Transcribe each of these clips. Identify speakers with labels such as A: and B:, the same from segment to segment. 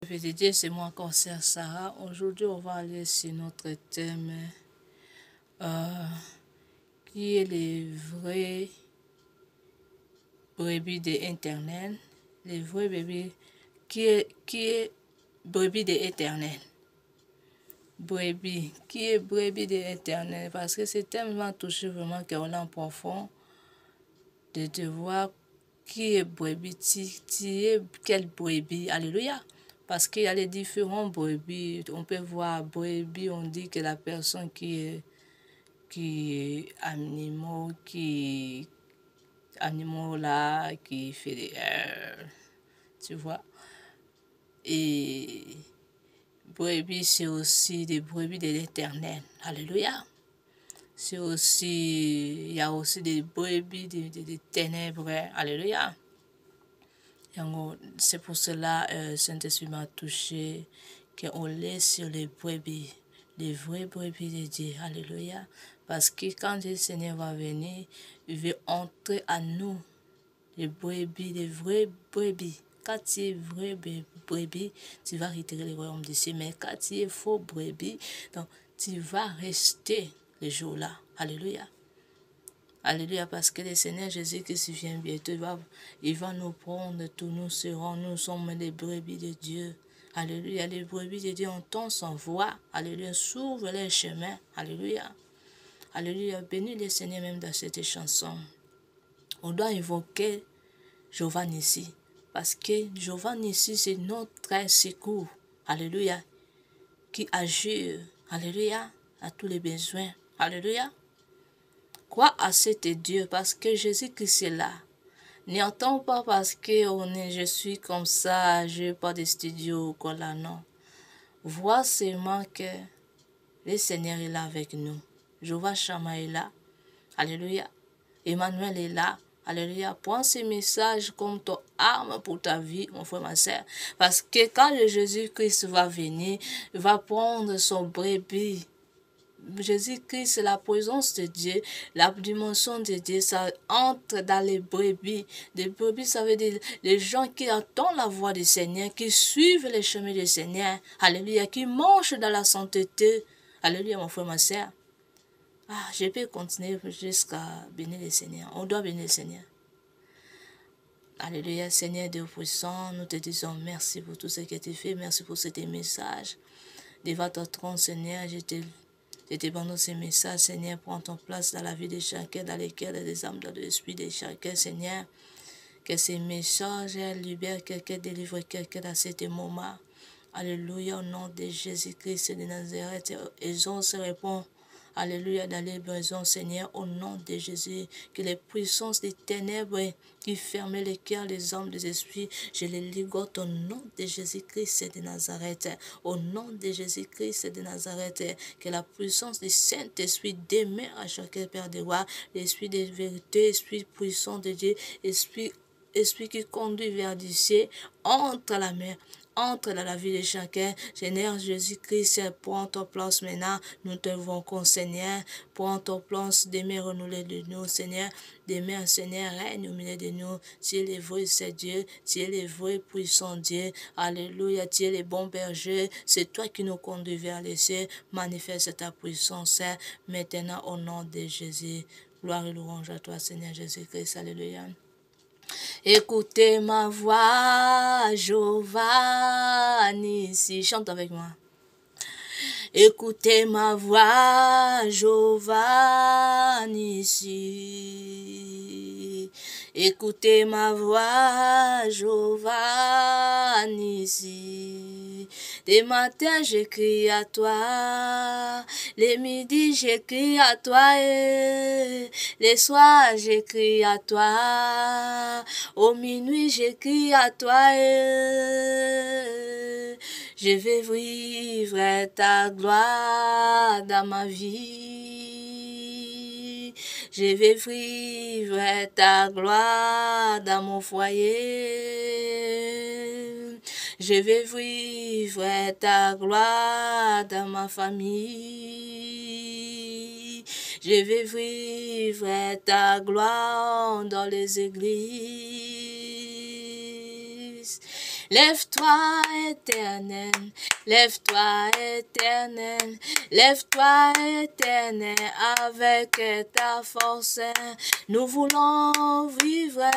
A: Dieu, c'est moi, Cancer Sarah. Aujourd'hui, on va aller sur notre thème qui est les vrais brebis de Internet. Les vrais brebis, qui est brebis de Internet. Brebis, qui est brebis de Internet? Parce que ce thème m'a touché vraiment qu'on est en profond de voir qui est brebis, qui est quel brebis. Alléluia. Parce qu'il y a les différents brebis. On peut voir brebis, on dit que la personne qui est animaux, là, qui fait des tu vois. Et brebis, c'est aussi des brebis de l'Éternel. Alléluia. C'est aussi, il y a aussi des brebis des ténèbres. Alléluia. C'est pour cela Saint-Esprit m'a touché qu'on laisse sur les brebis, les vrais brebis de Dieu. Alléluia. Parce que quand le Seigneur va venir, il veut entrer à nous, les brebis, les vrais brebis. Quand tu es vrai brebis, tu vas retirer le royaume de Dieu. Mais quand tu es faux brebis, donc tu vas rester le jour-là. Alléluia. Alléluia, parce que le Seigneur Jésus-Christ vient bientôt, il va nous prendre, tous nous sommes les brebis de Dieu. Alléluia, les brebis de Dieu entendent son voix. Alléluia, s'ouvre les chemins. Alléluia. Alléluia, bénis le Seigneur même dans cette chanson. On doit invoquer Jéhovah Nissi, parce que Jéhovah Nissi, c'est notre secours. Alléluia, qui agit, alléluia, à tous les besoins. Alléluia. Crois à cet Dieu parce que Jésus-Christ est là. N'entends pas parce que je suis comme ça, je n'ai pas de studio ou quoi là, non. Vois seulement que le Seigneur est là avec nous. Jéhovah Shammah est là. Alléluia. Emmanuel est là. Alléluia. Prends ces messages comme ton arme pour ta vie, mon frère, ma soeur. Parce que quand le Jésus-Christ va venir, il va prendre son brebis. Jésus-Christ, c'est la présence de Dieu, la dimension de Dieu, ça entre dans les brebis. Les brebis, ça veut dire les gens qui entendent la voix du Seigneur, qui suivent les chemins du Seigneur. Alléluia, qui marchent dans la sainteté. Alléluia, mon frère, ma soeur. Ah, je peux continuer jusqu'à bénir le Seigneur. On doit bénir le Seigneur. Alléluia, Seigneur Dieu puissant, nous te disons merci pour tout ce que tu fais. Merci pour ce message. Devant ton trône, Seigneur, je te demande ces messages, Seigneur, prends ton place dans la vie de chacun, dans les cœurs des âmes, dans l'esprit de chacun, Seigneur. Que ces messages libèrent quelqu'un, délivrent quelqu'un dans ce moment. Alléluia, au nom de Jésus-Christ de Nazareth, ils ont se répond. Alléluia, dans les besoins, Seigneur, au nom de Jésus, que les puissances des ténèbres qui ferment les cœurs, les hommes, les esprits, je les ligote au nom de Jésus-Christ de Nazareth. Au nom de Jésus-Christ de Nazareth, que la puissance du Saint-Esprit demeure à chacun, Père de roi, l'esprit de vérité, esprit puissant de Dieu, esprit qui conduit vers du ciel, entre la mer. Entre dans la vie de chacun. Seigneur Jésus-Christ, prends ton place maintenant. Nous te invoquons, Seigneur. Prends ton place, demeure renouvelée de nous, Seigneur. Demeure, Seigneur, règne au milieu de nous. Tu es le vrai, c'est Dieu. Tu es le vrai, puissant Dieu. Alléluia. Tu es le bon berger. C'est toi qui nous conduis vers les cieux. Manifeste ta puissance maintenant au nom de Jésus. Gloire et louange à toi, Seigneur Jésus-Christ. Alléluia. Écoutez ma voix, Jéhovah Nissi. Chante avec moi. Écoutez ma voix, Jéhovah Nissi. Écoutez ma voix, Jéhovah Nissi. Des matins j'écris à toi, les midis j'écris à toi, et les soirs j'écris à toi, au minuit j'écris à toi, et je vais vivre ta gloire dans ma vie. Je vais vivre ta gloire dans mon foyer. Je vais vivre ta gloire dans ma famille. Je vais vivre ta gloire dans les églises. Lève-toi, Éternel, lève-toi, Éternel, lève-toi, Éternel, avec ta force. Nous voulons vivre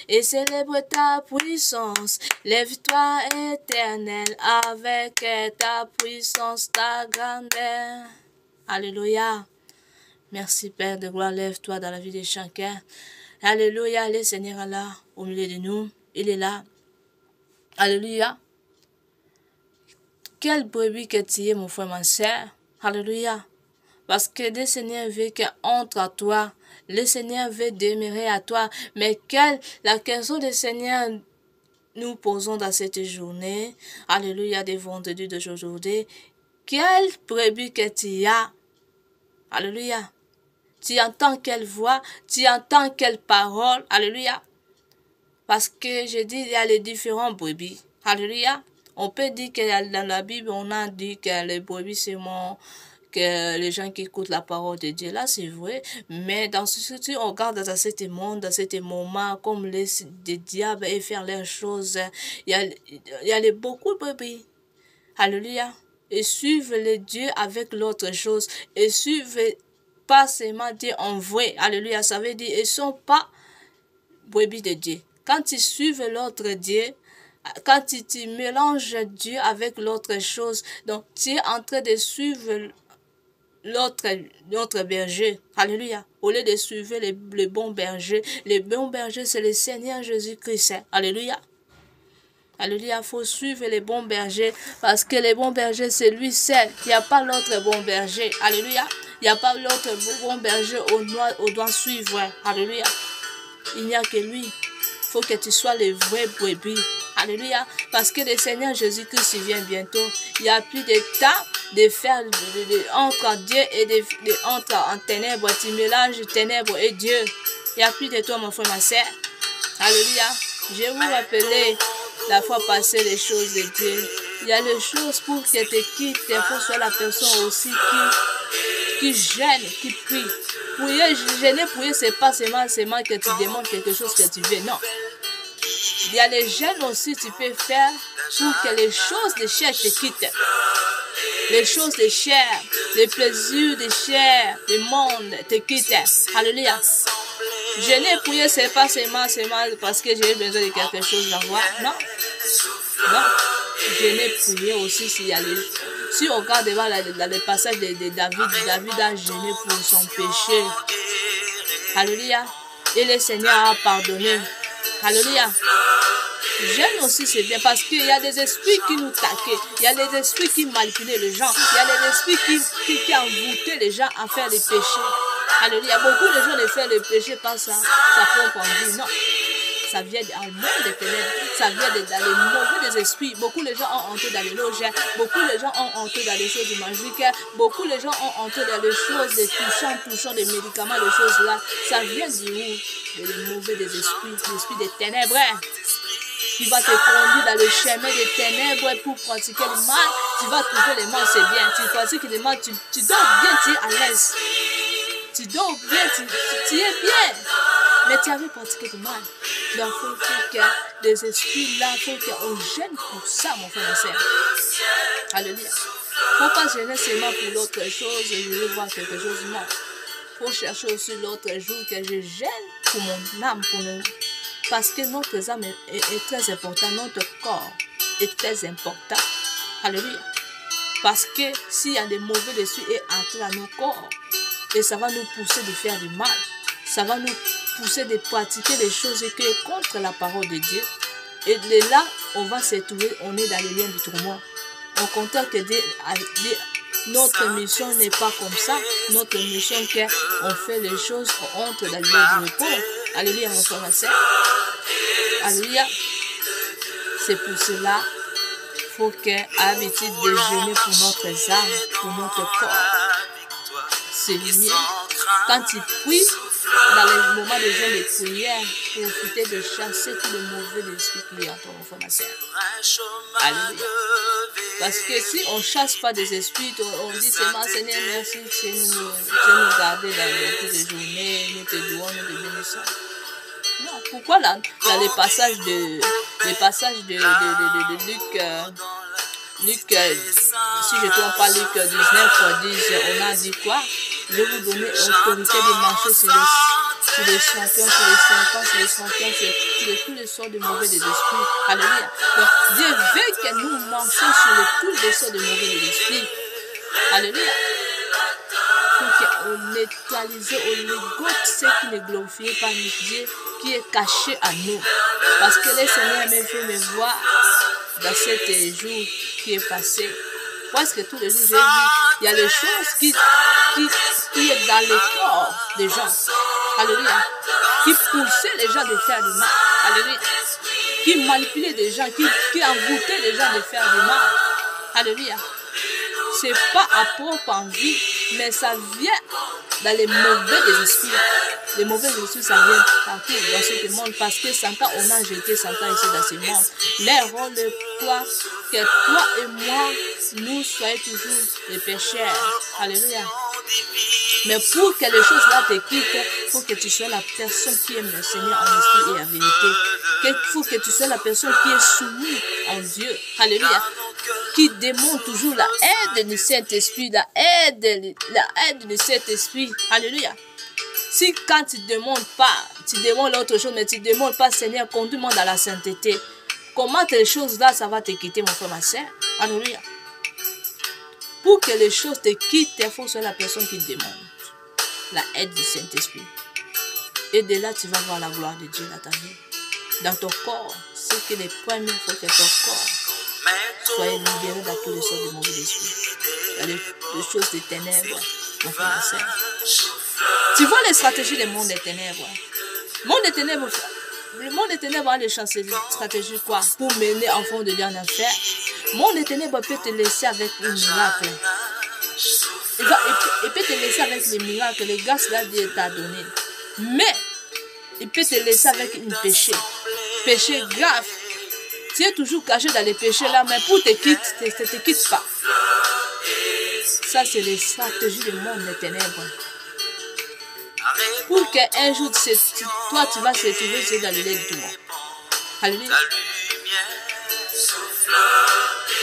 A: et célébrer ta puissance. Lève-toi, Éternel, avec ta puissance, ta grandeur. Alléluia. Merci, Père de gloire. Lève-toi dans la vie de chacun. Alléluia. Le Seigneur est là, au milieu de nous. Il est là. Alléluia. Quelle brebis que tu es, mon frère, ma soeur. Alléluia. Parce que le Seigneur veut qu'entre à toi. Le Seigneur veut demeurer à toi. Mais la question du Seigneur nous posons dans cette journée. Alléluia, des vendredis d'aujourd'hui. Quelle brebis que tu as. Alléluia. Tu entends quelle voix, tu entends quelle parole. Alléluia. Parce que je dis, il y a les différents brebis. Alléluia. On peut dire que dans la Bible, on a dit que les brebis, c'est que les gens qui écoutent la parole de Dieu. Là, c'est vrai. Mais dans ce que on regarde dans ce monde, dans ce moment, comme les diables et faire leurs choses, il y a beaucoup de brebis. Alléluia. Et suivent les dieux avec l'autre chose. Et suivent pas seulement Dieu en vrai. Alléluia. Ça veut dire, ils ne sont pas brebis de Dieu. Quand tu suives l'autre Dieu, quand tu mélanges Dieu avec l'autre chose, donc tu es en train de suivre l'autre berger. Alléluia. Au lieu de suivre les bons bergers, les bons bergers, c'est le Seigneur Jésus-Christ. Alléluia. Alléluia, il faut suivre les bons bergers parce que les bons bergers, c'est lui seul. Il n'y a pas l'autre bon berger. Alléluia. Il n'y a pas l'autre bon berger au doit suivre. Alléluia. Il n'y a que lui. Il faut que tu sois le vrai brebis. Alléluia. Parce que le Seigneur Jésus-Christ vient bientôt. Il n'y a plus de temps de faire entre Dieu et entre en ténèbres. Tu mélanges ténèbres et Dieu. Il n'y a plus de toi, mon frère, ma soeur. Alléluia. Je vais vous rappeler la fois passée les choses de Dieu. Il y a les choses pour que tu quittes. Il faut soit la personne aussi qui gêne, qui prie. Prier, gêner, prier, c'est pas seulement que tu demandes quelque chose que tu veux. Non. Il y a les gênes aussi tu peux faire pour que les choses de chair te quittent. Les choses de chair, les plaisirs de chair, le monde te quittent. Alléluia. Gêner, prier, c'est pas seulement parce que j'ai besoin de quelque chose à voir. Non. Non. Gêner, prier aussi si on regarde devant dans le passage de David a gêné pour son péché. Alléluia. Et le Seigneur a pardonné. Alléluia. Gêne aussi, c'est bien parce qu'il y a des esprits qui nous taquent. Il y a des esprits qui manipulent les gens. Il y a des esprits qui envoûtent les gens à faire les péchés. Alléluia. Beaucoup de gens ne font le péché par sa propre envie. Non. Ça vient en monde des ténèbres. Ça vient dans les mauvais des esprits. Beaucoup de gens ont entré dans les loges. Beaucoup de gens ont entré dans les choses magiques. Beaucoup de gens ont entré dans les choses des touchants des médicaments, des choses là. Ça vient du où? Les mauvais des esprits, l'esprit des ténèbres. Qui va te conduire dans le chemin des ténèbres pour pratiquer le mal. Tu vas trouver le mal, c'est bien. Tu pratiques le mal, tu dors bien, tu es à l'aise. Tu dors bien, tu es bien. Mais tu avais pratiqué du mal. Donc, il faut que les esprits-là, il faut qu'on gêne pour ça, mon frère et soeur. Alléluia. Il ne faut pas gêner seulement pour l'autre chose et je veux voir quelque chose de mal. Il faut chercher aussi l'autre jour que je gêne pour mon âme, pour nous. Parce que notre âme est très important, notre corps est très important. Alléluia. Parce que s'il y a des mauvais esprits et entrés dans nos corps, et ça va nous pousser de faire du mal. Ça va nous pousser de pratiquer des choses qui sont contre la parole de Dieu. Et de là, on va se trouver, on est dans les liens du tourment. On compte que notre mission n'est pas comme ça. Notre mission, c'est qu'on fait les choses, on entre dans le lieu du repos. Alléluia, mon frère, ma soeur. Alléluia. C'est pour cela qu'il faut qu'à l'habitude de jeûner pour notre âme, pour notre corps. C'est mieux. Quand tu pries, dans les moments de jeûne et de prière, profitez de chasser tout le mauvais esprit qui est en ton enfant, ma soeur. Alléluia. Parce que si on ne chasse pas des esprits, on dit seulement Seigneur, merci, tu nous garder dans les journées, nous te louons, nous te bénissons. Non, pourquoi dans les passages de Luc, si je ne trompe pas, Luc 19:10, on a dit quoi? Je vais vous donner autorité de marcher sur les champions, sur les serpents, sur les scorpions, sur tous les sorts de mauvais des esprits. Alléluia. Donc, Dieu veut que nous marchions sur tous les sorts de mauvais des esprits. Alléluia. Pour qu'on neutralise, on négocie ce qui ne glorifie pas Dieu, qui est caché à nous. Parce que le Seigneur m'a fait me voir dans cet jour qui est passé. Parce que tous les jours, j'ai dit, il y a des choses qui est dans le corps des gens. Alléluia. Qui poussaient les gens de faire du mal. Alléluia. Qui manipulaient des gens, qui envoûtaient les gens de faire du mal. Alléluia. Ce n'est pas à propre envie, mais ça vient dans les mauvais des esprits. Les mauvais esprits, ça vient partout dans ce monde parce que Satan, on a jeté Satan ici dans ce monde. Mais rôle quoi que toi et moi, nous soyons toujours des pécheurs. Alléluia. Mais pour que les choses-là te quittent, il faut que tu sois la personne qui aime le Seigneur en esprit et en vérité. Il faut que tu sois la personne qui est soumise en Dieu. Alléluia. Qui démontre toujours la aide du Saint-Esprit, la aide du Saint-Esprit. Alléluia. Si quand tu ne demandes pas, tu demandes l'autre chose, mais tu ne demandes pas, Seigneur, conduis-moi dans la sainteté. Comment les choses-là, ça va te quitter, mon frère, ma soeur? Alléluia. Pour que les choses te quittent, il faut que tu sois la personne qui demande la aide du Saint-Esprit. Et de là, tu vas voir la gloire de Dieu dans ta vie. Dans ton corps, c'est que les premiers, il faut que ton corps soit libéré dans tous les sortes de mauvais esprits. Dans les choses des ténèbres, mon frère, ma soeur. Tu vois les stratégies du monde des ténèbres. Le monde des ténèbres a les stratégies quoi? Pour mener enfant de Dieu en enfer. Le monde des ténèbres peut te laisser avec un miracle. Il peut te laisser avec les miracles, les grâces que Dieu t'a donné. Mais il peut te laisser avec un péché. Péché grave. Tu es toujours caché dans les péchés là, mais pour te quitte pas. Ça, c'est les stratégies du monde des ténèbres. Pour qu'un jour, toi, tu vas se retrouver dans le lait du monde. Alléluia.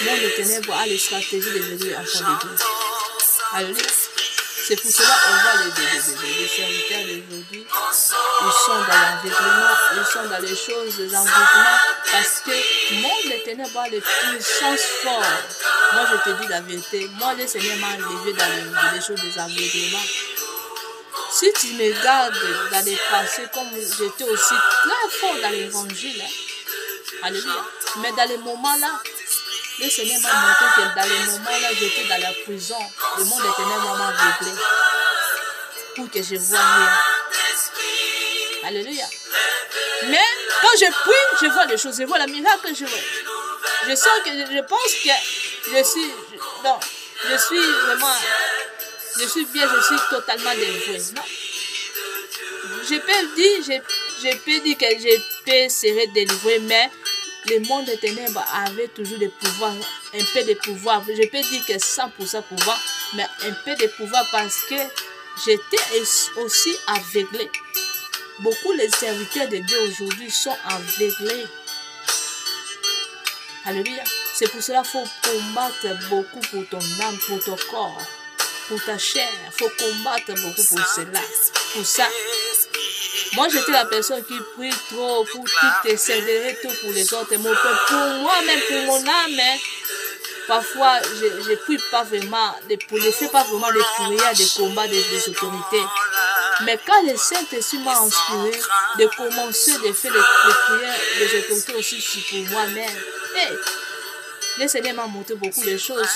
A: Le monde des ténèbres a les stratégies de devenir enfant de Dieu. Alléluia. C'est pour cela qu'on voit les serviteurs d'aujourd'hui. Ils sont dans l'environnement, ils sont dans les choses des environnements. Parce que le monde des ténèbres a les puissances fortes. Moi, je te dis la vérité. Moi, le Seigneur m'a enlevé dans les choses des environnements. Si tu me gardes dans les pensées, comme j'étais aussi très fort dans l'évangile, alléluia. Mais dans les moments-là, le Seigneur m'a montré que dans les moments-là, j'étais dans la prison. Le monde des ténèbres m'a réglé pour que je voie rien. Alléluia. Mais quand je prie, je vois des choses. Je vois la miracle, je vois. Je sens que je pense que je suis bien, je suis totalement dévoué. Non. Je peux dire que je peux serai délivré, mais le monde des ténèbres avait toujours des pouvoirs, un peu de pouvoir. Je peux dire que 100% pouvoir, mais un peu de pouvoir parce que j'étais aussi aveuglé. Beaucoup les serviteurs de Dieu aujourd'hui sont aveuglés. Alléluia. C'est pour cela qu'il faut combattre beaucoup pour ton âme, pour ton corps, pour ta chair. Il faut combattre beaucoup pour cela. Pour ça. Moi, j'étais la personne qui prie trop pour tout persévérer, tout pour les autres. Pour moi, même pour mon âme, parfois, je ne prie pas vraiment, je ne fais pas vraiment de prières, de combats des autorités. Mais quand le Saint-Esprit m'a inspiré de commencer de faire les prières des autorités aussi pour moi-même, le Seigneur m'a montré beaucoup de choses.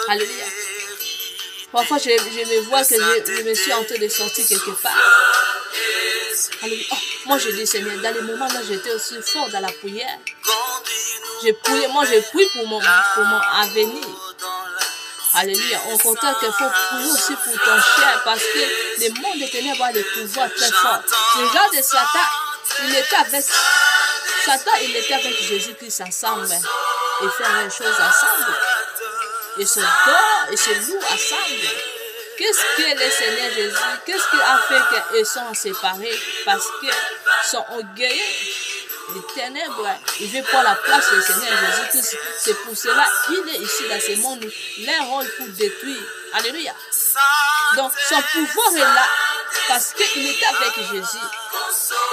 A: Alléluia. Parfois, je me vois que je me suis en train de sortir quelque part. Alléluia. Oh, moi, je dis, Seigneur, dans les moments là, j'étais aussi fort dans la prière. Je prie pour mon avenir. Alléluia. On compte qu'il faut prier aussi pour ton cher parce que le monde des ténèbres a des pouvoirs très forts. Regarde Satan, il était avec Jésus-Christ ensemble. Ils faisaient les choses ensemble. Ils se dorment et se louent ensemble. Qu'est-ce que le Seigneur Jésus, qu'est-ce qu'il a fait qu'ils sont séparés? Parce qu'ils sont orgueilleux. Les ténèbres, il veut prendre la place du Seigneur Jésus-Christ. C'est pour cela qu'il est ici dans ce monde. Leur rôle pour détruire. Alléluia. Donc son pouvoir est là parce qu'il était avec Jésus.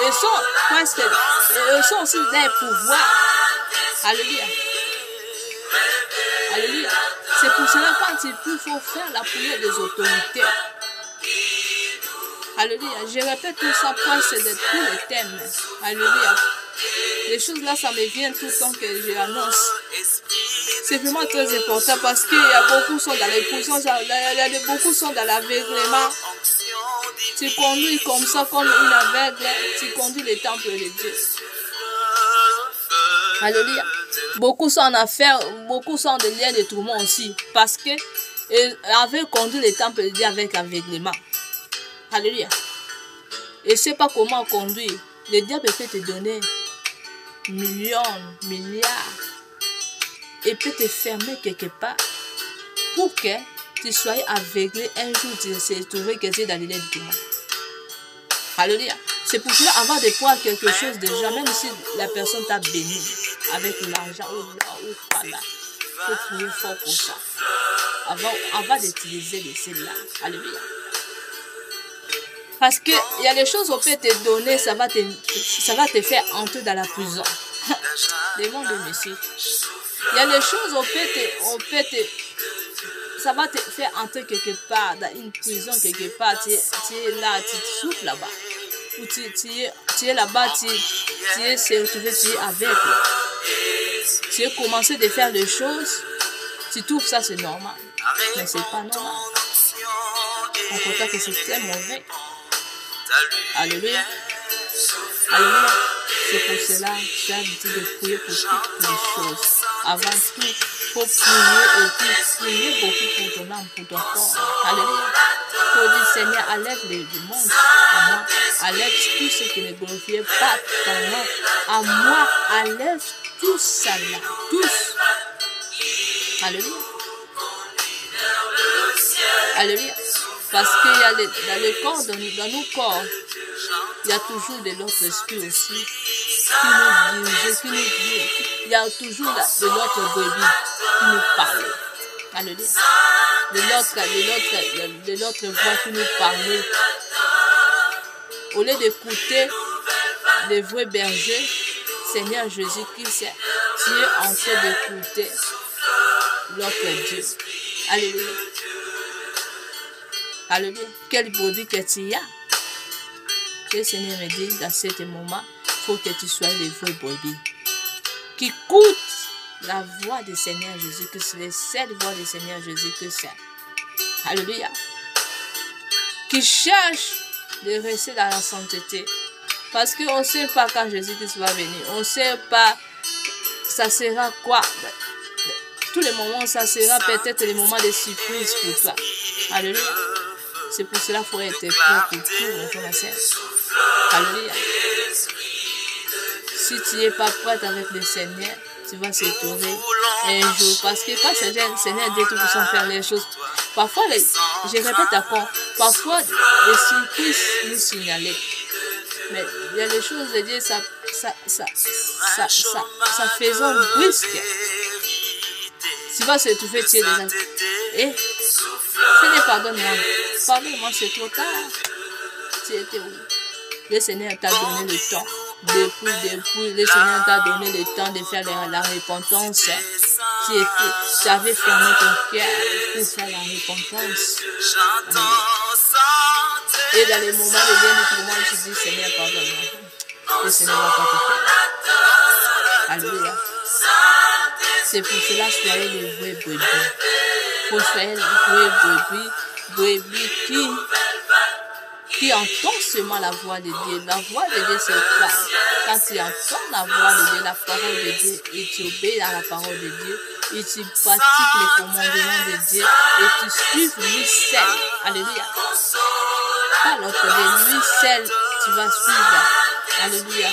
A: Ils sont aussi leur pouvoir. Alléluia. Alléluia. C'est pour cela quand il faut faire la prière des autorités. Alléluia. Je répète tout ça pour c'est de tous les thèmes. Alléluia. Les choses là, ça me vient tout le temps que je l'annonce. C'est vraiment très important parce qu'il y a beaucoup sont dans les prisons, il y a beaucoup sont dans l'aveuglement. Tu conduis comme ça, comme une aveugle, tu conduis le temple de Dieu. Alléluia. Beaucoup sont en affaires, beaucoup sont de liens de tourment aussi. Parce que avaient conduit le temple de Dieu avec aveuglement. Alléluia. Et ne sais pas comment conduire. Le diable peut te donner millions, milliards. Et peut te fermer quelque part. Pour que tu sois aveuglé un jour, tu sais trouver que tu es dans les liens de tourment. Alléluia. C'est pour cela, avant de pouvoir quelque chose déjà, même si la personne t'a béni avec l'argent ou l'or ou quoi là, il faut prier fort pour ça. Avant d'utiliser celle-là. Alléluia. Parce qu'il y a des choses qu'on peut te donner, ça va te faire entrer dans la prison. Devant le Messie. Il y a des choses ça va te faire entrer quelque part dans une prison quelque part. Tu es là, tu souffles là-bas. Ou tu es là-bas, tu es retrouvé, tu es avec. Tu as commencé de faire des choses, tu trouves ça c'est normal. Mais c'est pas normal. On constate que c'est très mauvais. Alléluia. Alléluia. C'est pour cela que tu as dit de prier pour toutes les choses. Avant tout, il faut prier beaucoup pour ton âme, pour ton corps. Alléluia. Il faut dire, Seigneur, enlève du monde à moi. Enlève tout ce qui ne glorifie pas ton nom. À moi, enlève tout ça là. Tous. Alléluia. Alléluia. Parce qu'il y a dans le corps, dans nos corps, il y a toujours de l'autre esprit aussi qui nous dirige, il y a toujours de l'autre brebis qui nous parle. Alléluia. De l'autre voix qui nous parle. Au lieu d'écouter les vrais bergers, Seigneur Jésus-Christ, tu es en train d'écouter l'autre Dieu. Alléluia. Alléluia. Quelle brebis que tu as. Le Seigneur me dit dans ce moment, il faut que tu sois les vrais brebis. Qui écoutent la voix du Seigneur Jésus-Christ, les seule voix du Seigneur Jésus-Christ. Alléluia. Qui cherchent de rester dans la sainteté. Parce qu'on ne sait pas quand Jésus-Christ va venir. On ne sait pas ça sera quoi. Tous les moments, ça sera peut-être les moments de surprise pour toi. Alléluia. C'est pour cela qu'il faut être prêt pour tout, mon frère, ma soeur. Alléluia. Si tu n'es pas prête avec le Seigneur, tu vas se trouver un jour. Parce que quand le Seigneur dit tout pour faire les choses, parfois, je répète encore, parfois les surprises nous signalent. Mais il y a des choses de Dieu, ça faisant brusque. Tu vas se trouver, tu es déjà. Et Seigneur, pardonne-moi. Pardonne-moi, c'est trop tard. Tu étais où? Le Seigneur t'a donné le temps. Depuis, le Seigneur t'a donné le temps de faire la repentance. Tu avais fermé ton cœur pour faire la repentance. Et dans les moments de bien de tout le monde, tu dis, Seigneur, pardonne-moi. Le Seigneur va pas te faire. Alléluia. C'est pour cela, soyez les vrais brebis. Pour faire les vrais brebis qui entendent seulement la voix de Dieu. La voix de Dieu, c'est quoi? Quand tu entends la voix de Dieu, la parole de Dieu, et tu obéis à la parole de Dieu, et tu pratiques les commandements de Dieu, et tu suives lui seul. Alléluia. Pas l'autre, de lui seul, tu vas suivre. Alléluia.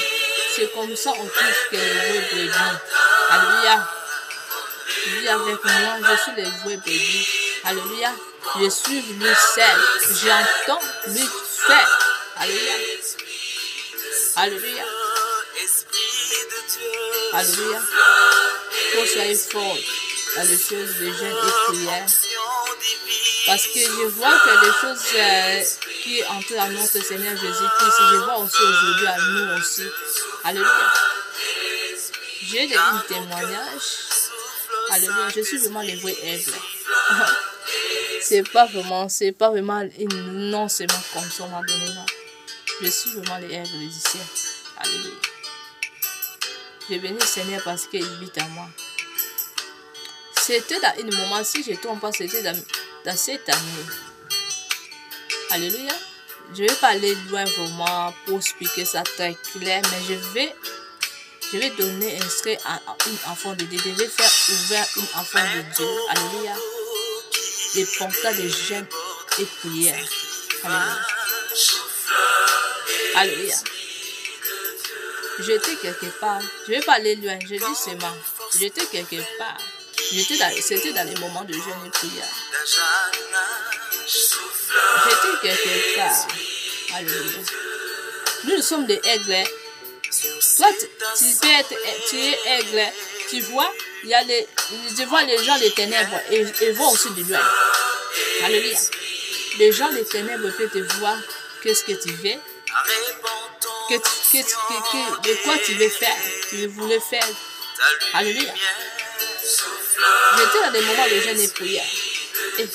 A: C'est comme ça on trouve que les vrais brebis. Alléluia. Dis avec moi, je suis les vrais brebis. Alléluia. Je suis lui seul. J'entends lui faire. Alléluia. Alléluia. Alléluia. Qu'on soit fort dans les choses de jeûne et prière. Parce que je vois que les choses qui entrent à notre Seigneur Jésus-Christ, je vois aussi aujourd'hui à nous aussi. Alléluia. J'ai des témoignages. Alléluia. Je suis vraiment les vrais aigle. C'est pas vraiment une non seulement comme ça m'a donné là. Je suis vraiment les aigles des cieux. Alléluia. Je bénis le Seigneur parce qu'il vit en moi. C'était dans un moment, si je ne trompe pas, c'était dans cette année. Alléluia. Je ne vais pas aller loin vraiment pour expliquer ça très clair, mais je vais donner un secret à une enfant de Dieu. Je vais faire ouvert une enfant de Dieu. Alléluia. Des portails de jeûne et prière. Alléluia. Alléluia. J'étais quelque part. Je ne vais pas aller loin. Je dis seulement. J'étais quelque part. C'était dans les moments de jeûne et prière. J'étais quelque part. Alléluia. Nous sommes des aigles. Toi, tu es aigle. Tu vois, je vois les gens des ténèbres et voient aussi de loin. Alléluia. Les gens des ténèbres peuvent te voir. Qu'est-ce que tu veux? De quoi tu veux faire? Tu voulais faire? Alléluia. J'étais dans des moments de jeûne et prière. Et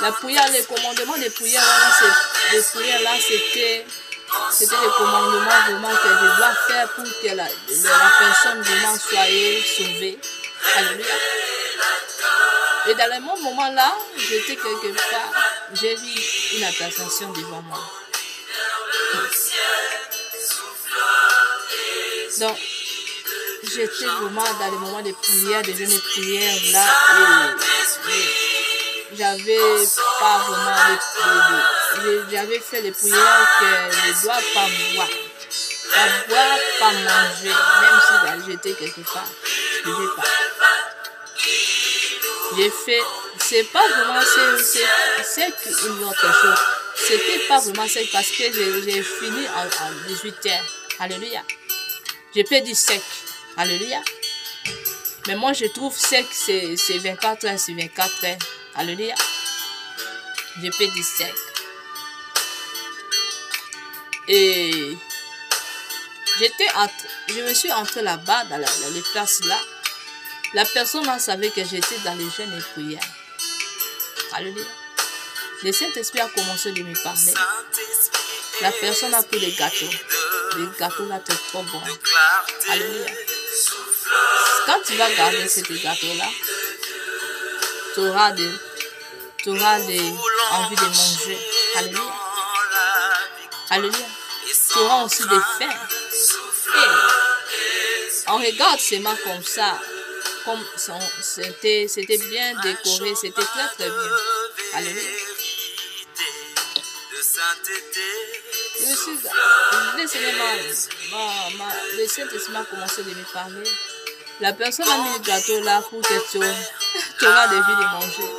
A: la prière, le commandement des prières là, c'était le commandement vraiment que je dois faire pour que la personne vraiment soit sauvée. Alléluia. Et dans le même moment là, j'étais quelque part, j'ai vu une attestation devant moi. Donc, j'étais vraiment dans le moment de prière, de jeûne et prière là, et j'avais pas vraiment j'avais fait des prières que je ne dois pas boire. Pas boire, pas manger, même si j'étais quelque part, je ne vais pas. J'ai fait, c'est pas vraiment c'est une autre chose. C'était pas vraiment sec parce que j'ai fini en 18h. Alléluia. J'ai pas dit sec. Alléluia. Mais moi je trouve sec c'est 24 heures sur 24 heures. Alléluia. J'ai pas dit sec. Et je me suis entrée là-bas dans les places là. La personne là savait que j'étais dans les jeûnes et prières. Alléluia. Le Saint-Esprit a commencé de me parler. La personne a pris les gâteaux. Les gâteaux là, c'est trop bon. Alléluia. Quand tu vas garder ces gâteaux là, tu auras envie de manger. Alléluia. Alléluia. Tu auras aussi des faim. Et on regarde seulement comme ça. Comme c'était bien décoré, c'était très très bien. Alléluia. Le Saint-Esprit m'a commencé de me parler. La personne a mis le gâteau là pour que tu auras des vies de manger.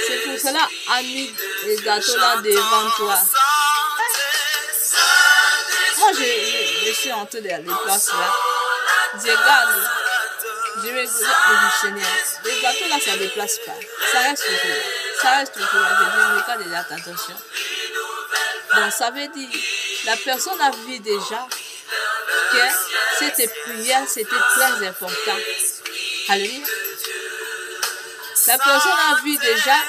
A: C'est pour cela a mis le gâteau là devant toi. Moi, je suis entrée dans les places là. Je regarde. Je vais dire au Seigneur. Le gâteau là, ça ne déplace pas. Ça reste toujours là. Ça reste toujours là. Je dis, regarde déjà, attention. Donc, ça veut dire, la personne a vu déjà que cette prière, c'était très important. Alléluia. La personne a vu déjà,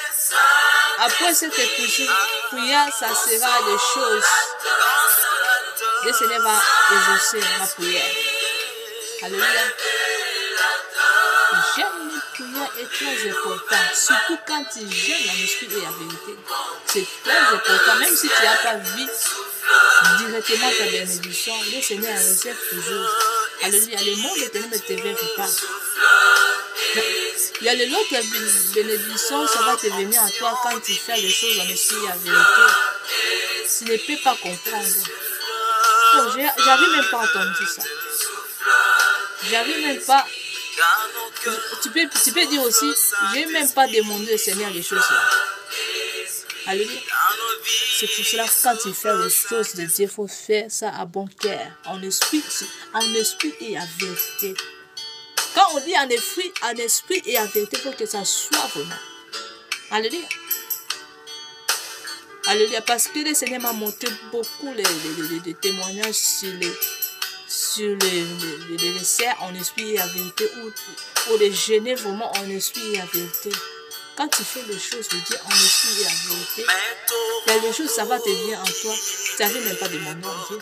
A: après cette prière, ça sera des choses. Le Seigneur va exaucer ma prière. Alléluia. Jeûne et prière est très important, surtout quand tu jeûnes en esprit et en vérité. C'est très important, même si tu n'as pas vu directement ta bénédiction, le Seigneur réserve toujours. Alléluia, le monde éternel ne te verra pas. Il y a l'autre bénédiction, ça va te venir à toi quand tu fais les choses en esprit et en vérité. Tu ne peux pas comprendre. Oh, j'avais même pas entendu ça. J'avais même pas Tu peux dire aussi, je n'ai même pas demandé au Seigneur les choses là. Alléluia. C'est pour cela que quand tu fais les choses de Dieu, il faut faire ça à bon cœur, en esprit et à vérité. Quand on dit en esprit et à vérité, il faut que ça soit vraiment. Alléluia. Alléluia. Parce que le Seigneur m'a montré beaucoup de témoignages sur les serres en esprit et à vérité, ou les gêner vraiment en esprit et à vérité. Quand tu fais les choses de Dieu en esprit et en vérité, quelque chose, ça va te venir en toi. Tu n'avais même pas demandé à Dieu.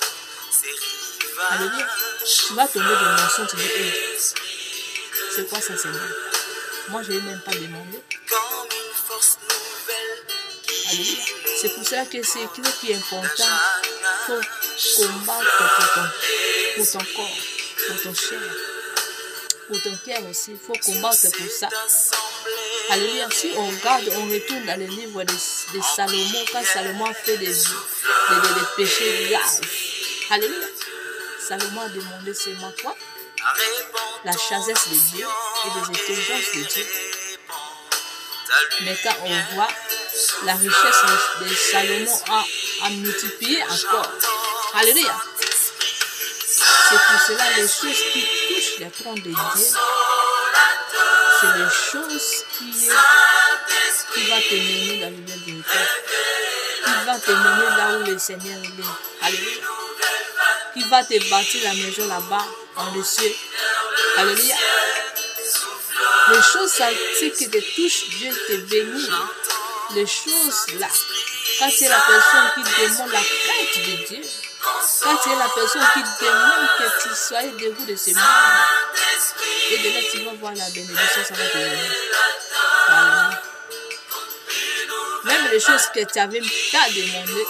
A: Alléluia. Tu vas tomber de mensonge, tu dis, hey, c'est quoi ça, Seigneur? Moi, je n'ai même pas demandé. Alléluia. C'est pour cela que c'est ce qui est important. Il faut combattre pour ton corps, pour ton chair, pour ton cœur aussi. Il faut combattre pour ça. Alléluia. Si on regarde, on retourne dans le livre de Salomon, quand Salomon a fait des péchés graves. Alléluia. Salomon a demandé seulement quoi? La sagesse de Dieu et des intelligences de Dieu. Mais quand on voit la richesse de Salomon a multiplié encore. Alléluia. C'est pour cela les choses qui touchent les trônes de Dieu, c'est les choses qui va te mener dans le bien vérité. Qui va te mener là où le Seigneur est. Alléluia. Qui va te bâtir la maison là-bas, dans le ciel. Alléluia. Les choses qui te touchent, Dieu te bénit. Les choses là, quand tu es la personne qui demande la crainte de Dieu, quand tu es la personne qui demande que tu sois debout de ce monde, et de là tu vas voir la bénédiction, ça va te venir. Même les choses que tu avais pas demandé,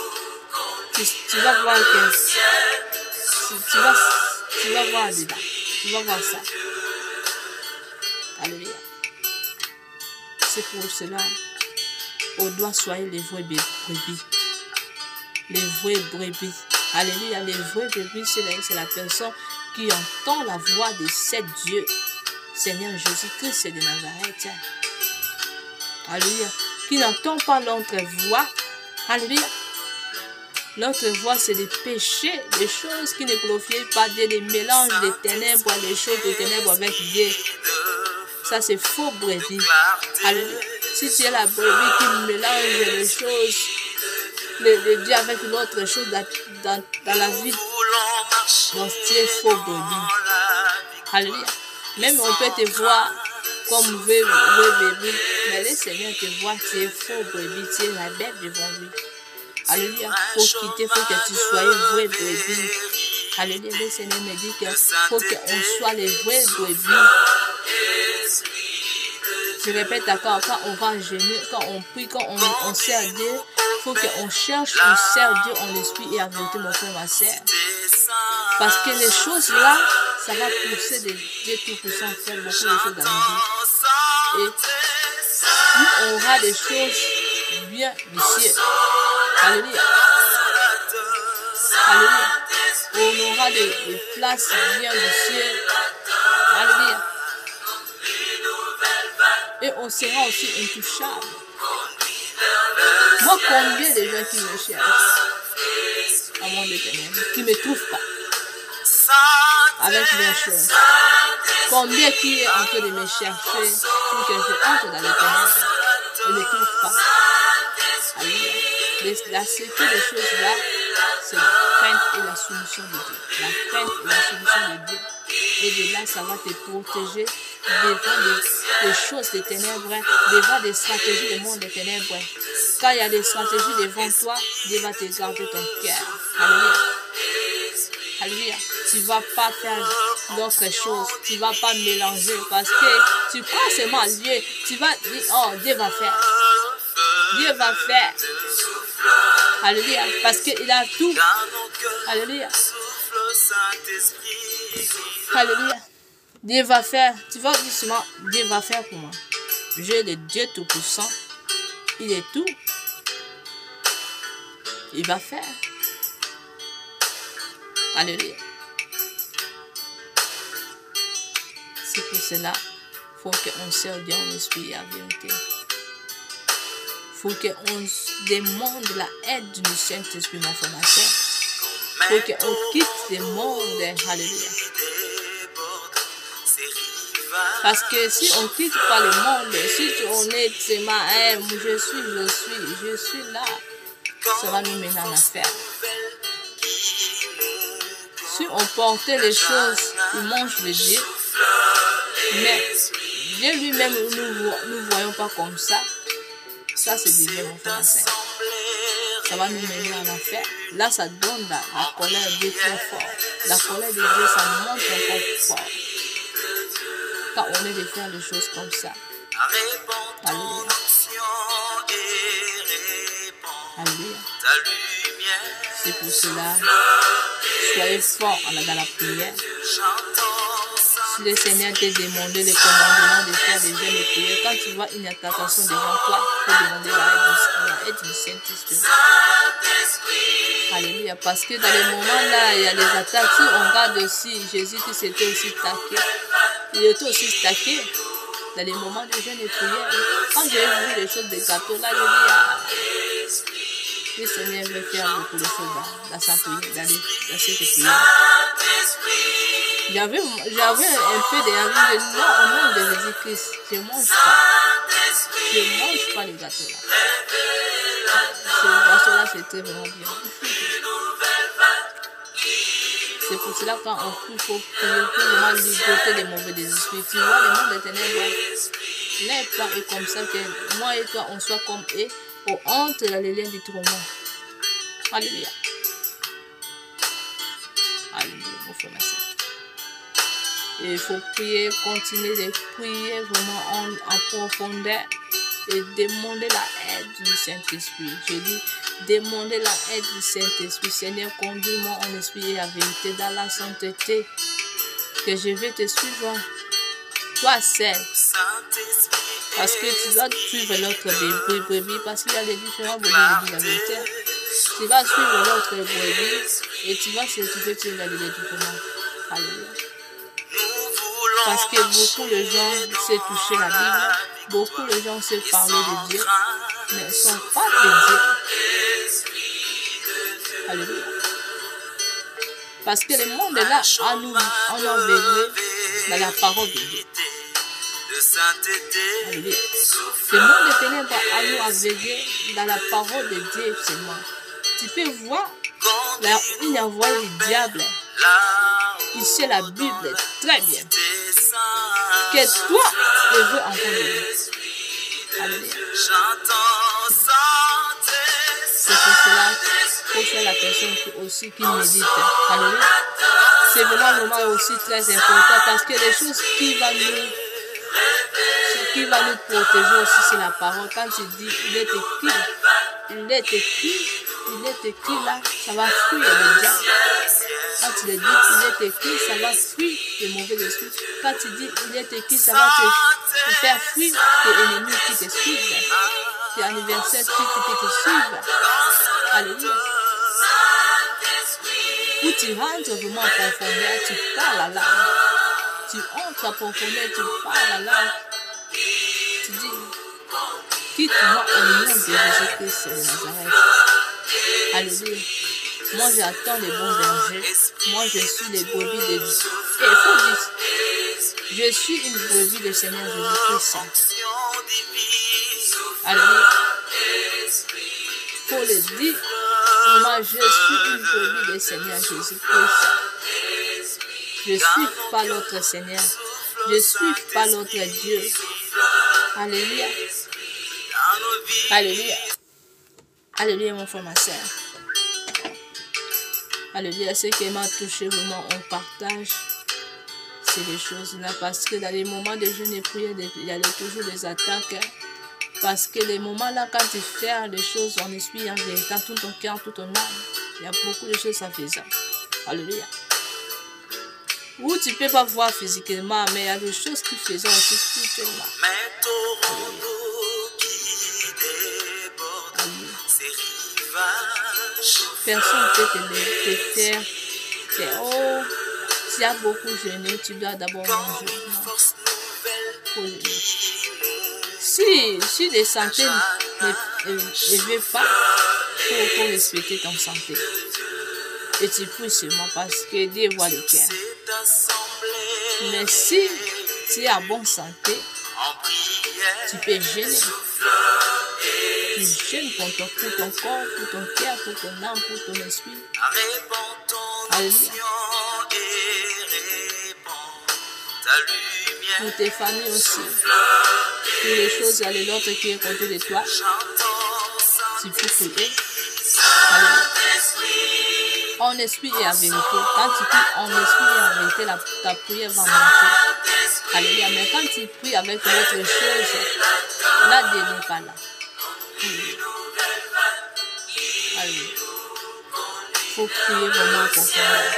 A: tu vas voir que tu vas voir dedans, tu vas voir ça. Alléluia. C'est pour cela on doit soigner les vraies brebis. Les vraies brebis. Alléluia. Les vraies brebis, c'est la personne qui entend la voix de cet Dieu, Seigneur Jésus-Christ de Nazareth. Alléluia. Qui n'entend pas l'autre voix. Alléluia. L'autre voix, c'est les péchés, les choses qui ne glorifient pas Dieu, les mélanges des ténèbres, les choses des ténèbres avec Dieu. Ça, c'est faux brebis. Alléluia. Si tu es la brebis qui mélange les choses, le Dieu avec l'autre chose dans la vie, donc tu es faux brebis. Alléluia. Même on peut te voir comme vrai brebis, mais le Seigneur te voit, tu es faux brebis, tu es la bête devant lui. Alléluia. Il faut quitter, il faut que tu sois vrai brebis. Alléluia. Le Seigneur me dit qu'il faut qu'on soit les vrais brebis. Je répète encore, quand on va jeûner, quand on prie, quand on sert Dieu, il faut qu'on cherche, on sert Dieu en esprit et en vérité, mon frère, ma soeur. Parce que les choses là, ça va pousser Dieu Tout-Puissant à faire beaucoup de choses dans nos vies. Et nous, on aura des choses bien du ciel. Alléluia. Alléluia. On aura des places bien du ciel. Alléluia. Et on sera aussi intouchable. Moi, combien de gens qui me cherchent à mon éternel, qui ne me trouvent pas avec leurs choses. Combien qui est en train de me chercher pour que je entre dans l'éternel et ne me trouve pas. Alléluia. La sécurité des choses là, c'est la crainte et la soumission de Dieu. La crainte et la soumission de Dieu. Et de là, ça va te protéger devant des choses des ténèbres, devant des stratégies du monde des ténèbres. Quand il y a des stratégies devant toi, Dieu va te garder ton cœur. Alléluia. Alléluia. Tu ne vas pas faire d'autres choses. Tu ne vas pas mélanger parce que tu crois seulement à Dieu. Tu vas dire, oh, Dieu va faire. Dieu va faire. Alléluia. Parce qu'il a tout. Alléluia. Alléluia. Dieu va faire. Tu vas dire seulement, Dieu va faire pour moi. J'ai le Dieu Tout-Puissant. Il est tout. Il va faire. Alléluia. C'est pour cela qu'il faut qu'on serve Dieu en esprit et en vérité. Il faut qu'on demande la aide du Saint-Esprit, mon frère, ma soeur. Il faut qu'on quitte le monde. Alléluia. Parce que si on ne quitte pas le monde, si on est seulement, je suis là, ça va nous mener en affaire. Si on portait les choses du monde de Dieu, mais Dieu lui-même, nous ne voyons pas comme ça. Ça, c'est Dieu, mon frère. Ça va nous mener en affaire. Là, ça donne la colère de Dieu très fort. La colère de Dieu, ça monte encore fort. Quand on est de faire des choses comme ça. Alléluia. Alléluia. C'est pour cela, soyez forts dans la prière. Si le Seigneur t'a demandé le commandement de faire des jeûnes et prières, quand tu vois une intervention devant toi, il faut demander la aide du Saint-Esprit. Alléluia. Parce que dans les moments là, il y a des attaques. Si on regarde aussi, Jésus qui s'était aussi taqué. Il était aussi taqué dans les moments de jeûne et prière. Quand j'ai vu les choses des gâteaux, là, je dis, le Seigneur veut faire beaucoup de choses dans sa prière, dans cette prière. J'avais un peu d'envie de dire, non, au nom de Jésus-Christ, je ne mange pas. Je ne mange pas les gâteaux là. Ce gâteau-là, c'était vraiment bien. C'est pour cela quand on prie, il faut prier pour vraiment ligoter les mauvais esprits. Tu vois, le monde des ténèbres, leur plan est comme ça que moi et toi, on soit comme eux, au entre dans les liens du tourment. Alléluia. Alléluia, mon frère, ma soeur. Et il faut prier, continuer de prier vraiment en profondeur et demander la aide du Saint-Esprit. Je dis, demander la aide du Saint-Esprit. Seigneur, conduis-moi en esprit et en vérité dans la sainteté, que je vais te suivre. Toi seul. Parce que tu dois suivre l'autre brebis, parce qu'il y a des différents brebis de la vérité. Tu vas suivre l'autre brebis et tu vas certifier que tu es dans les différents. Alléluia. Parce que beaucoup de gens savent toucher la Bible, beaucoup de gens savent parler de Dieu, mais ne sont pas de Dieu. Alléluia. Parce que le monde est là à nous enlever dans la parole de Dieu. Alléluia. Le monde des ténèbres à nous aveugler dans la parole de Dieu seulement. Tu peux voir une envoi du diable. Ici la Bible très bien. Que toi, je veux entendre Dieu. Alléluia. C'est pour cela qu'il faut faire la personne aussi qui médite. Alléluia. C'est vraiment un moment aussi très important parce que les choses qui vont nous protéger aussi, c'est la parole. Quand tu dis, il est écrit là, ça va fuir le diable. Quand tu le dis, il est écrit, ça va fuir les mauvais esprits. Quand tu dis, il est écrit, ça va te faire fuir tes ennemis qui te suivent. Tes anniversaires qui te suivent. Alléluia. Où tu rentres vraiment en profondeur, tu parles la langue. Tu entres en profondeur, tu parles la langue. Tu dis, quitte-moi au nom de Jésus-Christ de Nazareth. Alléluia. Moi, j'attends les bons bergers. Moi, je suis les brebis de Dieu. Et il faut dire, je suis une brebis du Seigneur Jésus-Christ. Alléluia. Il faut le dire. Moi, je suis une brebis du Seigneur Jésus-Christ. Je ne suis pas l'autre Seigneur. Je ne suis pas l'autre Dieu. Alléluia. Alléluia. Alléluia, mon frère, ma soeur. Alléluia, ce qui m'a touché vraiment, on partage ces choses-là. Parce que dans les moments de jeûne et prière, il y a toujours des attaques. Parce que les moments là, quand tu fais des choses en esprit, en vérité, tout ton cœur, toute ton âme, il y a beaucoup de choses à faire. Alléluia. Où tu ne peux pas voir physiquement, mais il y a des choses qui faisaient aussi spirituellement. Personne ne peut te faire que, oh, tu as beaucoup jeûné, tu dois d'abord manger. Si les santé ne veut pas, il faut respecter ton santé. Et tu pries seulement parce que Dieu voit le cœur. Mais si tu es en bonne santé, tu peux jeûner. Tu jeûnes pour ton corps, pour ton cœur, pour ton âme, pour ton esprit. Alléluia. Pour tes familles aussi. Pour les choses à l'autre qui est contre de toi. Tu peux prier. Alléluia. En esprit et en vérité. Quand tu pries en esprit et en vérité, ta prière va monter. Alléluia. Mais quand tu pries avec autre chose, là, Dieu n'est pas là. Alléluia. Il faut prier vraiment profondément.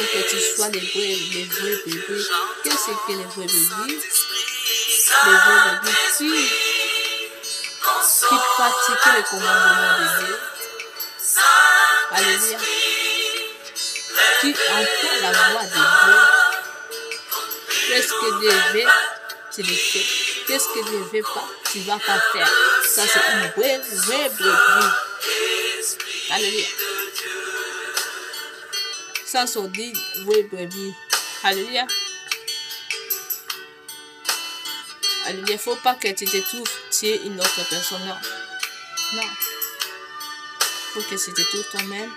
A: Il faut que tu sois les vrais bébés. Qu'est-ce que les vrais bébés? Les vrais bébés qui pratiquent les commandements de Dieu. Alléluia. Qui entend la voix de Dieu. Qu'est-ce que Dieu veut, tu le fais. Qu'est-ce que Dieu ne veut pas, tu ne vas pas faire. Ça, c'est une vraie brebis. Alléluia. Ça, c'est dit vraie brebis. Alléluia. Alléluia. Il ne faut pas que tu te trouves, tu es une autre personne. Non. Non. Il faut que tu te trouves toi-même.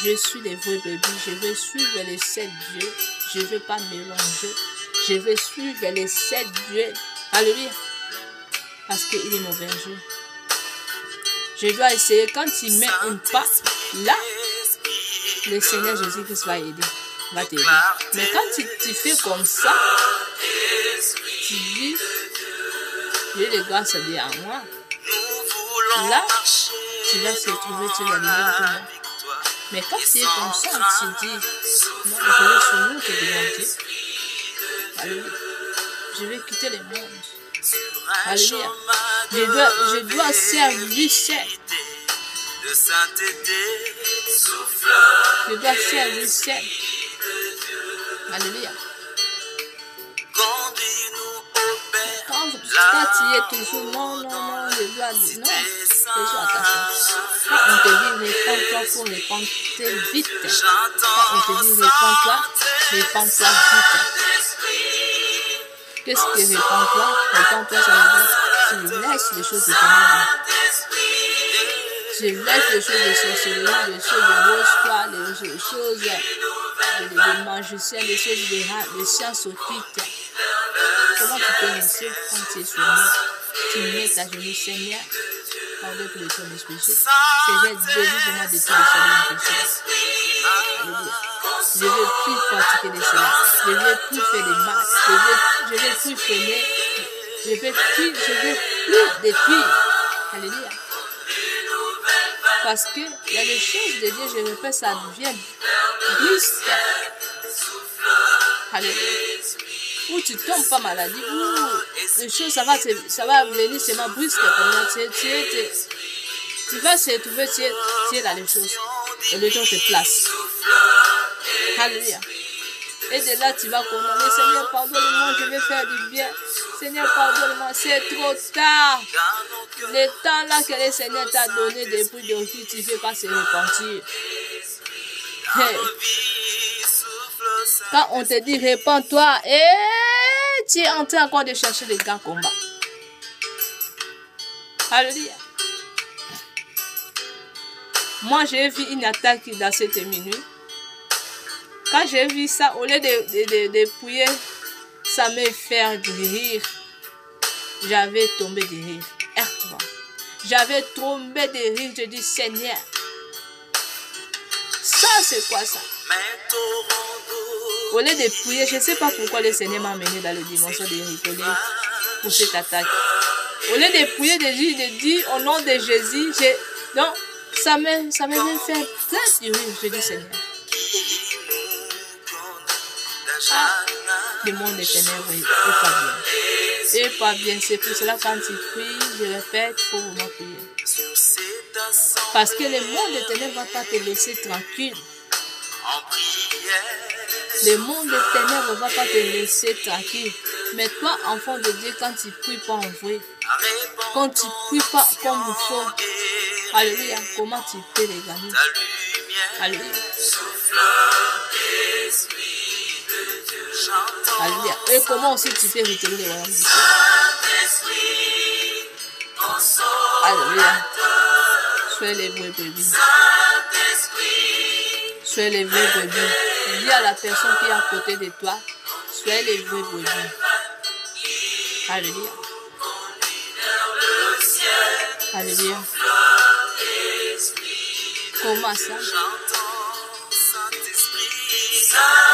A: Je suis les vrais brebis. Je veux suivre les 7 dieux. Je ne veux pas mélanger. Je veux suivre les 7 dieux. Alléluia. Parce qu'il est mon berger. Je dois essayer. Quand tu mets un pas, là, le Seigneur Jésus-Christ va aider. Va t'aider. Mais quand tu fais comme ça, tu dis, Dieu de grâce est en moi. Là, tu vas se trouver sur la lumière de moi. Mais quand tu es comme ça, tu dis, non, je vais seulement te demander. Alléluia. Je vais quitter le monde. Alléluia. Je dois servir seul. Je dois servir seul. Alléluia. Quand tu es toujours non, je dois dire non. Fais attention. Quand on te dit réponds-toi, il faut répondre vite. Quand on te dit réponds-toi vite. Qu'est-ce que réponds-toi? Réponds-toi, ça veut dire tu laisses les choses de ténèbres. Tu laisses les choses de sorcellerie, les choses de rose-toi, les choses de magicien, les choses de sciences occultes. Comment tu peux laisser quand tu es soumis? Tu mets ta genoux, Seigneur, pardon pour les choses de péché. Seigneur, délivre-moi de tous les choses de péché. Alléluia. Je ne veux plus pratiquer de cela. Je ne veux plus faire de mal. Je ne veux plus freiner. Je ne veux plus détruire. Alléluia. Parce que il y a les choses de Dieu, je répète, ça devient brusque. Alléluia. Ou tu tombes pas maladie, ou les choses, ça va venir seulement brusque. Tu vas se retrouver, tu es là les choses. Et le temps te place. Alléluia. Et de là, tu vas condamner. Seigneur, pardonne-moi, je vais faire du bien. Seigneur, pardonne-moi, c'est trop tard. Le temps là que le Seigneur t'a donné depuis d'office, tu ne veux pas se repentir. Hey. Quand on te dit répands-toi, tu es en train encore de chercher les grands combats. Alléluia. Moi, j'ai vu une attaque dans cette minute. Quand j'ai vu ça, au lieu de prier, ça me fait rire. J'avais tombé de rire. Heurte-moi. J'avais tombé de rire. Je dis, Seigneur, ça c'est quoi ça? Au lieu de prier, je ne sais pas pourquoi le Seigneur m'a amené dans le dimension de rigoler pour cette attaque. Au lieu de prier, de dire au nom de Jésus, donc ça me fait très rire. Je dis, Seigneur. Le monde des ténèbres n'est pas bien. Et pas bien. C'est pour cela quand tu pries, je répète, il faut vraiment prier. Parce que le monde des ténèbres ne va pas te laisser tranquille. Le monde des ténèbres ne va pas te laisser tranquille. Mais toi, enfant de Dieu, quand tu ne pries pas en vrai, quand tu ne pries pas comme il faut, alléluia, comment tu peux les gagner? Alléluia. Alléluia. Et comment aussi tu peux retirer les royaumes du ciel? Alléluia. Soyez les vrais brebis. Soyez les vrais brebis. Dis à la personne qui est à côté de toi, soyez les vrais brebis. Alléluia. Alléluia. Comment ça?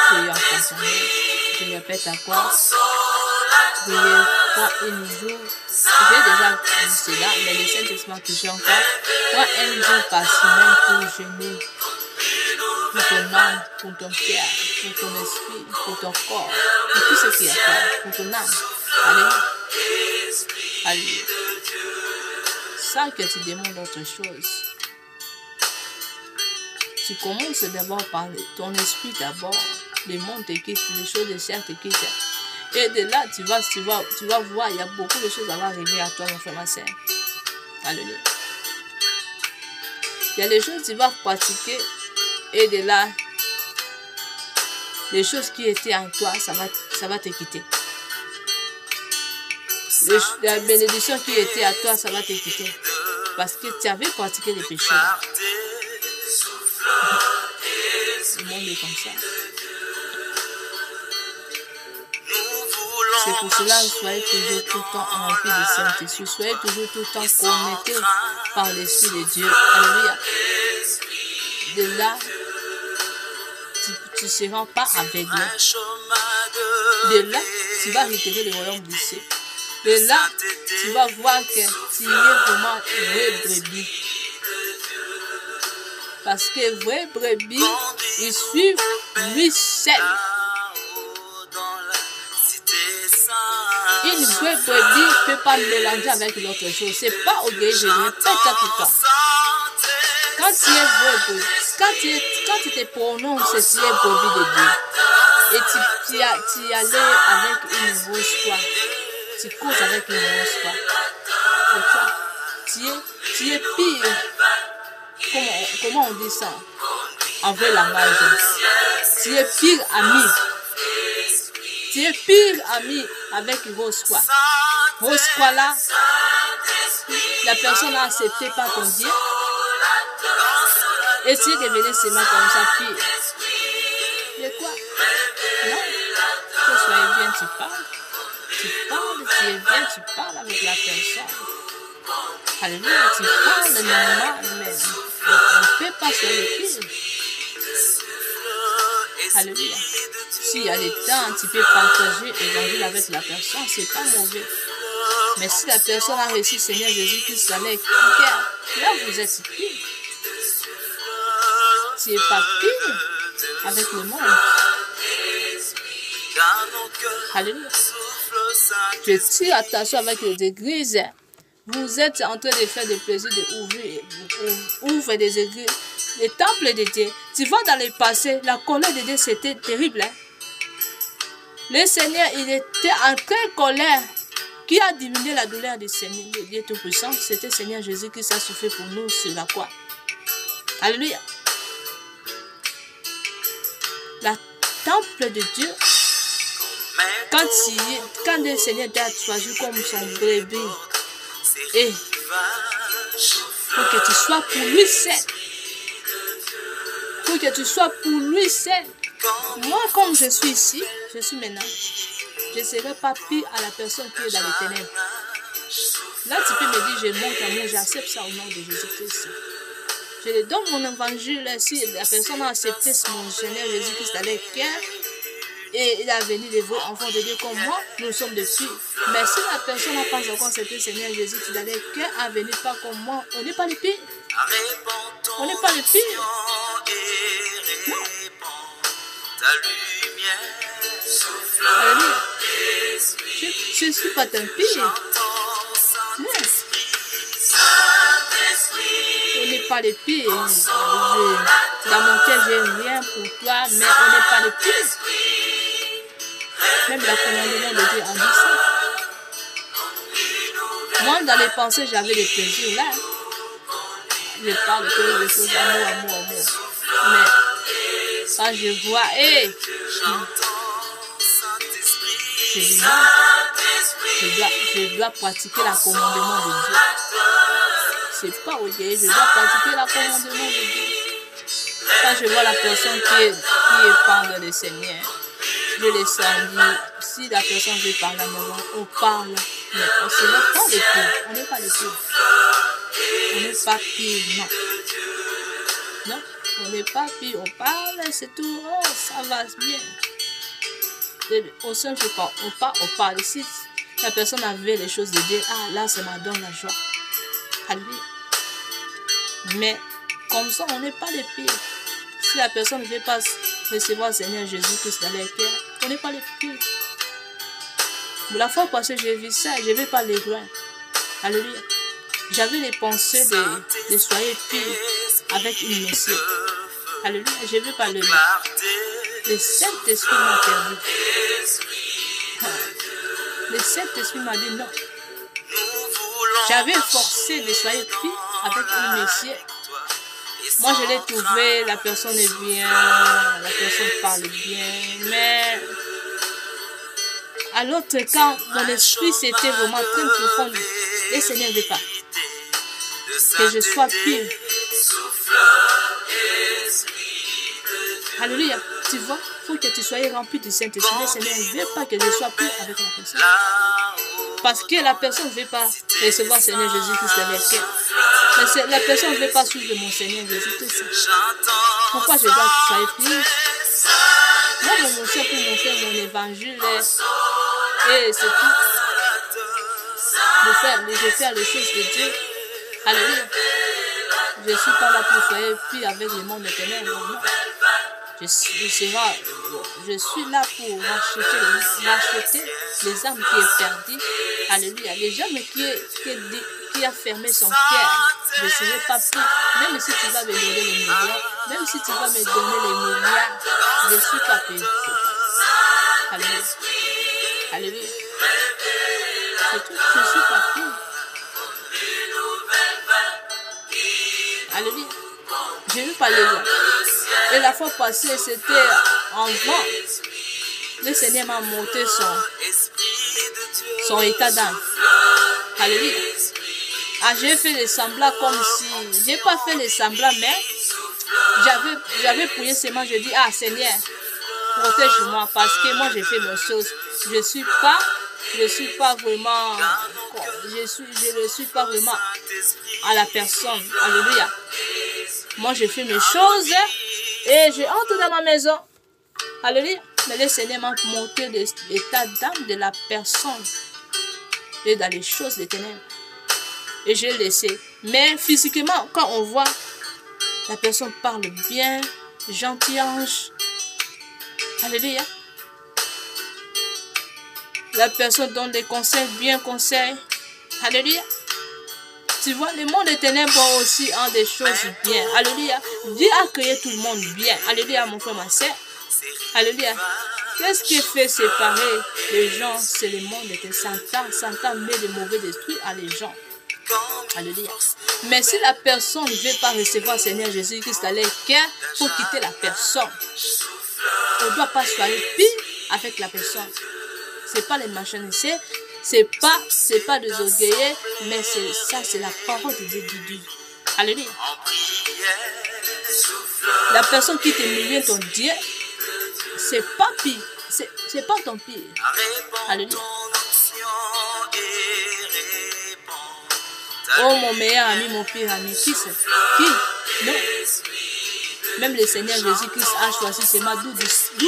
A: Priez en conscience. Je répète encore. Priez 3 un jour. J'ai déjà dit cela, mais le Saint-Esprit m'a touché encore. 3 un jour par semaine pour jeûner. Pour ton âme, pour ton cœur, pour ton esprit, pour ton corps, pour tout ce qui est à toi, pour ton âme. Alléluia. Alléluia. Sans que tu demandes autre chose. Tu commences d'abord par ton esprit d'abord. Le monde te quitte, les choses de chair te quittent. Et de là, tu vas voir, il y a beaucoup de choses à arriver à toi, mon frère, ma soeur. Alléluia. Il y a des choses que tu vas pratiquer. Et de là, les choses qui étaient en toi, ça va te quitter. La bénédiction qui était à toi, ça va te quitter. Parce que tu avais pratiqué les péchés. Le monde est comme ça. C'est pour cela, soyez toujours tout le temps remplis de Saint-Esprit. Soyez toujours tout le temps connectés par l'Esprit de Dieu. Alléluia. De là, tu ne seras pas aveuglé. De là, tu vas retirer le royaume du ciel. De là, tu vas voir que tu es vraiment vrai brebis. Parce que vrai brebis, ils suivent lui seul. Une vraie brebis ne peut pas mélanger avec l'autre chose. Ce n'est pas obligé, je répète ça tout le temps. Quand tu es vrai brebis, quand tu te prononces, tu es brebis de Dieu. Et tu allais avec une grosse foi. Tu causes avec une grosse foi. Et toi, tu es pire. Comment on dit ça? En vrai langage. Tu es pire ami. Tu es pire ami avec une grosse foi. Grosse foi là, la personne a accepté par ton Dieu. Et tu es devenu seulement comme ça pire. De quoi? Non. Que sois bien, tu parles. Tu es bien, tu parles avec la personne. Alléluia, tu parles normal, mais on ne peut pas se le pire. Alléluia. S'il y a des temps, tu peux partager l'évangile avec la personne, c'est pas mauvais. Mais si la personne a reçu le Seigneur Jésus-Christ avec cœur, là vous êtes pire. Tu n'es pas pire avec le monde. Alléluia. Je tire attention avec les églises. Vous êtes en train de faire des plaisirs, d'ouvrir des églises, les temples de Dieu. Tu vois dans le passé, la colère de Dieu c'était terrible. Hein? Le Seigneur, il était en très colère. Qui a diminué la douleur du Seigneur, de Dieu Tout-Puissant? C'était le Seigneur Jésus qui s'est souffert pour nous sur la croix. Alléluia. La temple de Dieu, quand le Seigneur t'a choisi comme son brebis, et pour que tu sois pour lui seul. Pour que tu sois pour lui seul. Moi, comme je suis ici, je suis maintenant. Je ne serai pas pire à la personne qui est dans les ténèbres. Là, tu peux me dire, je monte à moi, j'accepte ça au nom de Jésus-Christ. Je lui donne mon évangile. Si la personne a accepté mon Seigneur Jésus-Christ dans le cœur, et il a venu les vrais enfants de Dieu comme moi, nous sommes des filles. Mais si la personne n'a pas encore accepté le Seigneur Jésus qui dans le cœur, a venu pas comme moi, on n'est pas les pires. On n'est pas les pires. Non. Alléluia. Je ne suis pas un pire. Non. Au n'est pas les pires. Dans mon cœur, j'ai rien pour toi, mais on n'est pas les pires. Même le commandement de Dieu a dit ça. Moi, dans les pensées, j'avais des plaisirs là. Je parle que des choses, amour. Mais quand je vois, je dis non. Je dois pratiquer le commandement de Dieu. C'est pas ok, je dois pratiquer le commandement de Dieu. Quand je vois la personne qui est pendant le Seigneur, je les sens dire, si la personne veut parler à moi, on parle, mais on ne n'est pas les pires. On n'est pas les pires. On n'est pas pire, non. Non, on n'est pas pire. On parle, c'est tout. Oh, ça va bien. Au sein, on parle. Si la personne avait les choses de Dieu, là, ça me donne la joie. Alléluia. Mais comme ça, on n'est pas les pires. Si la personne ne veut pas recevoir le Seigneur Jésus-Christ dans les cœurs, on n'est pas les pires. La fois passée, j'ai vu ça, je ne vais pas les loin. Alléluia. J'avais les pensées de soyez pire avec une messieurs. Alléluia. Je ne vais pas le loin. Le Saint-Esprit m'a perdu. Le Saint-Esprit m'a dit non. J'avais forcé de soyez pire avec une messieurs. Moi, je l'ai trouvé, la personne est bien, la personne parle bien, mais à l'autre quand mon esprit c'était vraiment très profond, et ce n'est pas que je sois pire. Alléluia, tu vois, il faut que tu sois rempli du Saint-Esprit. Le Seigneur ne veut pas que je sois pire avec la personne. Parce que la personne ne veut pas recevoir le Seigneur Jésus-Christ dans les cœurs. La personne ne veut pas suivre mon Seigneur Jésus-Christ. Pourquoi je dois soyez pire? Moi, mon Seigneur pour montrer mon évangile. Et c'est tout. Je fais les choses de Dieu. Alléluia. Je ne suis pas là pour soyez pire avec le monde éternel. Non. Je suis là pour racheter les âmes qui est perdues. Alléluia. Les gens qui a fermé son cœur, je ne serai pas pire. Même si tu vas me donner les milliards, même si tu vas me donner les milliards, je ne suis pas pire. Alléluia. Alléluia. C'est tout. Je ne suis pas pire. Alléluia. Je ne veux pas les voir. Et la fois passée, c'était en vent. Le Seigneur m'a monté son état d'âme. Alléluia. J'ai fait les semblants comme si... Je n'ai pas fait les semblants, mais j'avais prié seulement. Je dis, Seigneur, protège-moi parce que moi, j'ai fait mes choses. Je ne suis pas vraiment à la personne. Alléluia. Moi, je fais mes choses et je entre dans ma maison. Alléluia. Mais le Seigneur m'a montré l'état d'âme de la personne et dans les choses des ténèbres. Et j'ai laissé. Mais physiquement, quand on voit, la personne parle bien, gentil ange. Alléluia. La personne donne des conseils, bien conseils. Alléluia. Tu vois, le monde des ténèbres aussi en des choses bien. Alléluia. Dieu a créé tout le monde bien. Alléluia, mon frère, ma soeur. Alléluia. Qu'est-ce qui fait séparer les gens? C'est le monde de Satan met de mauvais esprits à les gens. Alléluia. Mais si la personne ne veut pas recevoir le Seigneur Jésus-Christ dans leur cœur, il faut quitter la personne. On ne doit pas soigner pire avec la personne. Ce n'est pas les machins, c'est pas des orgueillés, mais c'est la parole de Dieu. Alléluia. La personne qui t'humilie ton Dieu, c'est pas pire. C'est pas ton pire. Alléluia. Oh, mon meilleur ami, mon pire ami. Qui c'est? Qui? Non. Même le Seigneur Jésus-Christ a choisi seulement 12 disciples.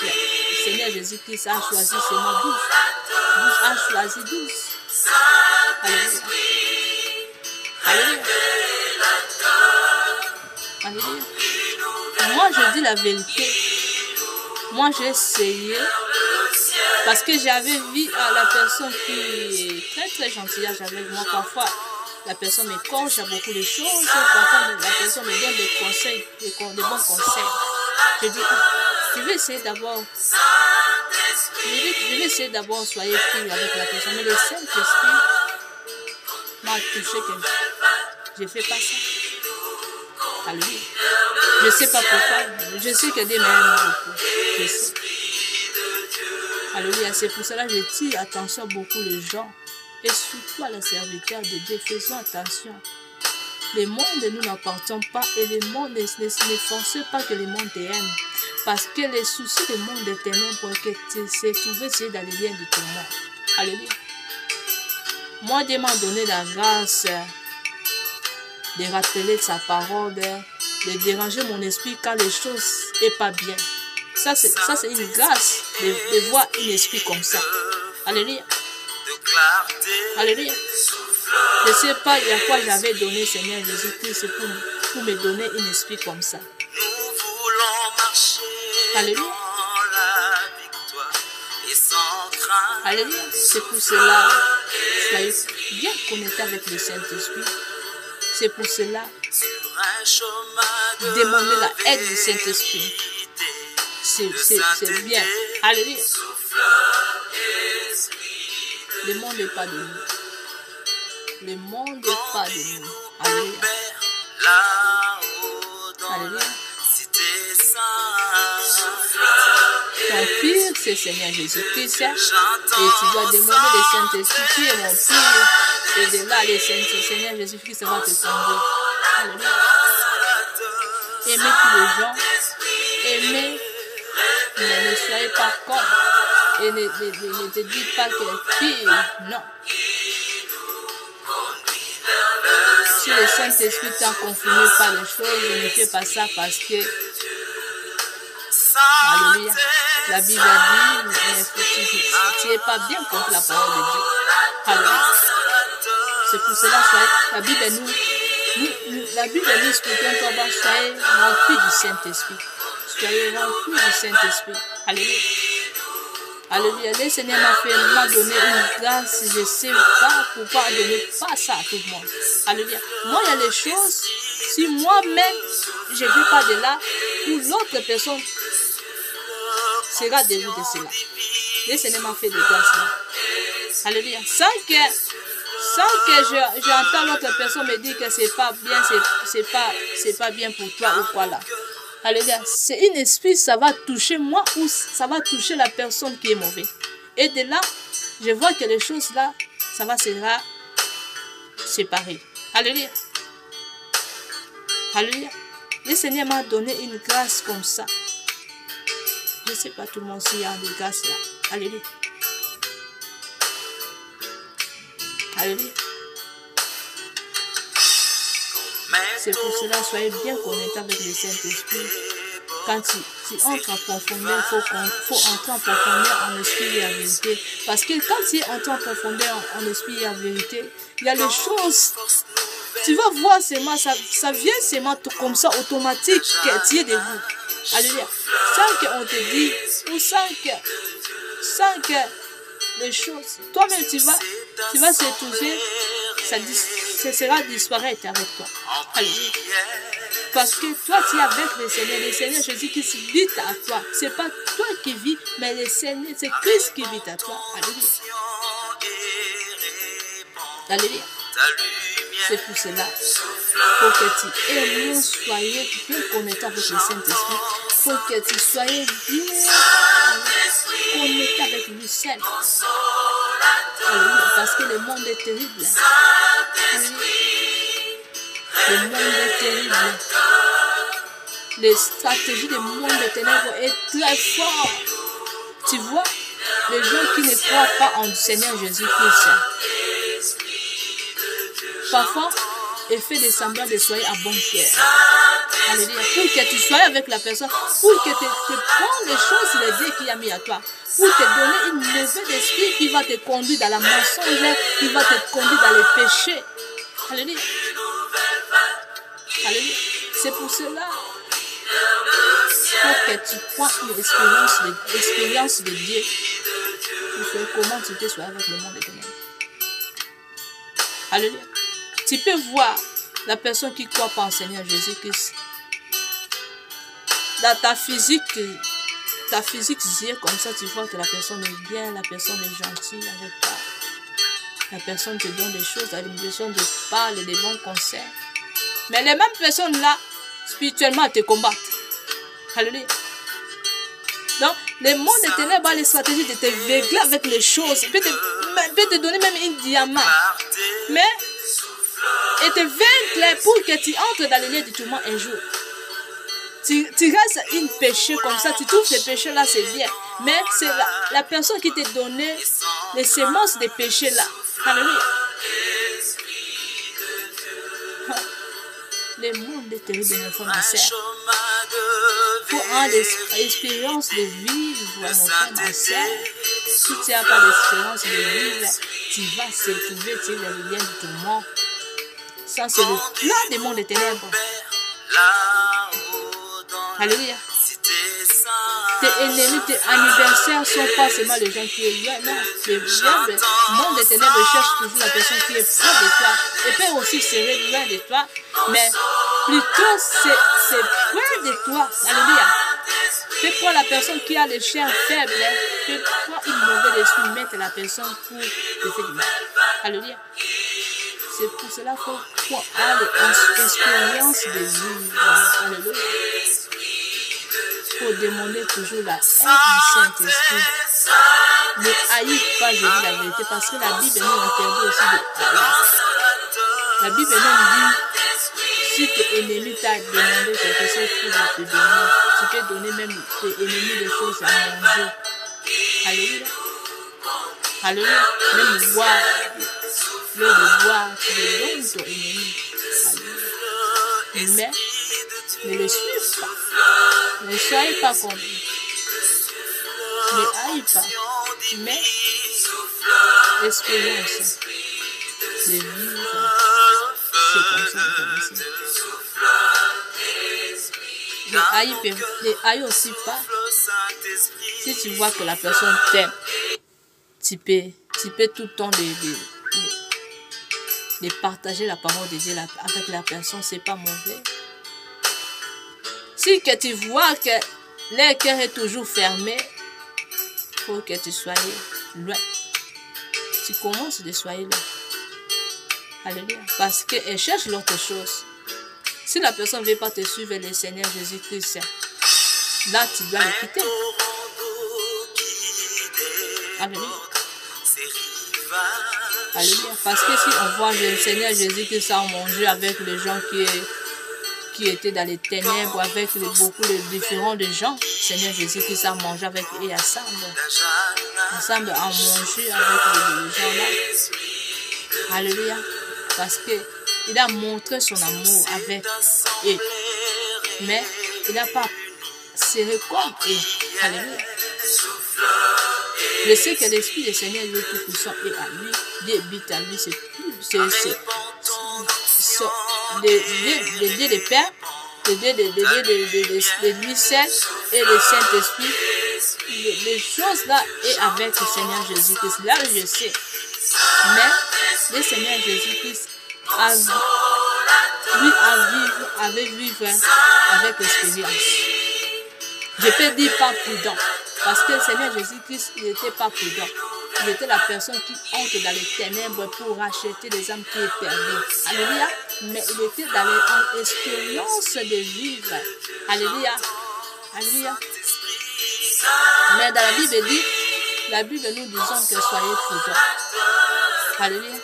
A: Le Seigneur Jésus-Christ a choisi seulement 12. 12 a choisi 12. Alléluia. Alléluia. Alléluia. Moi, je dis la vérité. Moi, j'ai essayé. Parce que j'avais vu la personne qui est très très gentille avec moi parfois. la personne me coach à beaucoup de choses. Parfois, la personne me donne des conseils, des bons conseils. Je dis, je vais essayer d'abord. Je vais essayer d'abord soyez pur avec la personne. Mais le Saint-Esprit m'a touché que je ne fais pas ça. Alléluia. Je ne sais pas pourquoi. Je sais que Dieu m'aime beaucoup. Je sais. Alléluia. C'est pour cela que je tire attention beaucoup les gens. Et surtout à les serviteurs de Dieu. Faisons attention. Le monde ne nous appartient pas. Et le monde ne forcez pas que le monde t'aime. Parce que les soucis du monde est ténèbres que tu sais trouver dans les liens du tourment. Alléluia. Moi, Dieu m'a donné la grâce de rappeler de sa parole, de déranger mon esprit quand les choses n'est pas bien. Ça, c'est une grâce de voir un esprit comme ça. Alléluia. Alléluia. Je ne sais pas il y a quoi j'avais donné, Seigneur Jésus-Christ, pour me donner un esprit comme ça. Alléluia. Alléluia. C'est pour cela, soyez bien connectés avec le Saint-Esprit. C'est pour cela, demandez la aide du Saint-Esprit. C'est bien. Alléluia. Le monde n'est pas de nous. Le monde n'est pas de nous. Alléluia. Alléluia. Ton pire, c'est Seigneur Jésus-Christ. Et tu dois demander le Saint-Esprit qui est mon pire. Et de là, le Seigneur Jésus-Christ va te tomber. Alléluia. Aimez tous les gens. Aimez. Mais ne soyez pas con. Et ne te dites pas que pire. Non. Si le Saint-Esprit t'a confirmé par les choses, ne fais pas ça parce que alléluia. La Bible a dit, tu n'es pas bien contre la parole de Dieu. Alléluia. C'est pour cela que la Bible nous explique qu'on doit soyez remplis du Saint-Esprit. Soyez remplis du Saint-Esprit. Alléluia. Alléluia. Le Seigneur m'a donné une grâce. Je ne sais pas pourquoi donner pas ça à tout le monde. Alléluia. Moi, il y a les choses, si moi-même, je ne veux pas de là, ou l'autre personne sera dégoûté de cela. Le Seigneur m'a fait de grâce là. Alléluia. Sans que j'entends l'autre personne me dire que c'est pas bien, c'est pas bien pour toi ou quoi là. Alléluia. C'est un esprit, ça va toucher moi ou ça va toucher la personne qui est mauvaise. Et de là, je vois que les choses là, sera séparé. Alléluia. Alléluia. Le Seigneur m'a donné une grâce comme ça. Je ne sais pas tout le monde s'il y a une grâce là. Alléluia. Alléluia. C'est pour cela, soyez bien connectés avec le Saint-Esprit. Quand tu entres en profondeur, il faut entrer en profondeur en esprit et en vérité. Parce que quand tu entres en profondeur en esprit et en vérité, il y a les choses. Tu vas voir seulement, ça vient seulement comme ça, automatique, que tu es debout. Alléluia. Sans qu'on te dise, ou sans que les choses, toi-même tu vas se toucher, ça sera disparaître avec toi. Alléluia. Parce que toi tu es avec le Seigneur Jésus qui vit à toi. Ce n'est pas toi qui vis, mais le Seigneur, c'est Christ qui vit à toi. Alléluia. Alléluia. C'est pour cela, pour que tu aimes, soyez bien connecté avec le Saint-Esprit, pour que tu soyez bien connecté avec lui seul. Alléluia. Parce que le monde est terrible. Alléluia. Le monde est terrible. Les stratégies du monde des ténèbres est très fort. Tu vois, les gens qui ne croient pas en Seigneur Jésus-Christ, parfois, il fait des semblants de soyez à bon cœur. Alléluia. Pour que tu sois avec la personne, pour que tu prends les choses, les dieux qu'il a mis à toi, pour te donner une mauvaise esprit qui va te conduire dans la mensonge, qui va te conduire dans les péchés. Alléluia. Alléluia. C'est pour cela que tu prends une expérience de Dieu. Tu fais comment tu te sois avec le monde des ténèbres. Alléluia. Tu peux voir la personne qui croit pas en Seigneur Jésus-Christ. Dans ta physique dit comme ça, tu vois que la personne est bien, la personne est gentille avec toi. La personne te donne des choses, la personne te parle des bons conseils. Mais les mêmes personnes là, spirituellement, elles te combattent. Alléluia. Donc, le monde des ténèbres a les stratégies de te veugler avec les choses. Il peut te donner même un diamant. Mais, et te vaincre pour que tu entres dans le lieu du tourment un jour. Tu restes un péché comme ça, tu trouves ces péchés là, c'est bien. Mais c'est la personne qui t'a donné les semences des péchés là. Alléluia. Le monde est terrible, mes frères et sœurs. Il faut avoir l'expérience de vivre, mon frère, ma sœur. Si tu n'as pas d'expérience de vivre, tu vas se trouver dans le lien du tourment. Ça, c'est le plan du monde des ténèbres. Alléluia. Tes ennemis, tes anniversaires ne sont pas seulement les gens qui sont loin. Non, le monde des ténèbres cherche toujours la personne qui est près de toi. Et peut aussi se loin de toi. Mais plutôt, c'est près de toi. Alléluia. C'est pour la personne qui a les chairs faibles. C'est pour une mauvaise esprit mettre la personne pour te faire du mal. Alléluia. C'est pour cela qu'il faut avoir l'expérience de vivre. Alléluia. Il faut demander toujours la aide du Saint-Esprit. Ne haïs pas, je dis la vérité, parce que la Bible nous interdit aussi de haïr. La Bible nous dit, si tes ennemis t'ont demandé quelque chose pour te donner, tu peux donner même tes ennemis des choses à manger. Alléluia. Alléluia. Même boire, l'eau de boire, tu le donnes ton ennemi. Alléluia. Mais ne le suivez pas. Ne soyez pas comme lui. Ne haïs pas. Mais l'expérience de vivre, c'est comme ça que c'est. Ne haïs aussi pas. Si tu vois que la personne t'aime, tu peux tout le temps de partager la parole de Dieu avec la personne, c'est pas mauvais. Si que tu vois que leur cœur est toujours fermé, il faut que tu sois loin. Tu commences de soyer loin. Alléluia. Parce qu'elle cherche l'autre chose. Si la personne ne veut pas te suivre, le Seigneur Jésus-Christ, là tu dois le quitter. Alléluia. Alléluia. Parce que si on voit le Seigneur Jésus-Christ en manger avec les gens qui étaient dans les ténèbres, avec beaucoup de différents de gens, Seigneur Jésus-Christ a mangé avec eux et ensemble a mangé avec les gens là. Alléluia. Parce qu'il a montré son amour avec eux. Mais il n'a pas serré comme eux. Alléluia. Je sais que l'Esprit du Seigneur Dieu Tout-Puissant est à lui. Dieu habite à lui. C'est le Dieu de Père, le Dieu de lui seul et le Saint-Esprit. Les choses là est avec le Seigneur Jésus-Christ. Là, je sais. Mais le Seigneur Jésus-Christ avait vivre avec l'expérience. Je peux dire pas prudent. Parce que le Seigneur Jésus-Christ, il n'était pas prudent. Il était la personne qui entre dans les ténèbres pour racheter les âmes qui étaient perdues. Alléluia. Mais il était dans l'expérience de vivre. Alléluia. Alléluia. Mais dans la Bible nous disons que soyez prudents. Alléluia.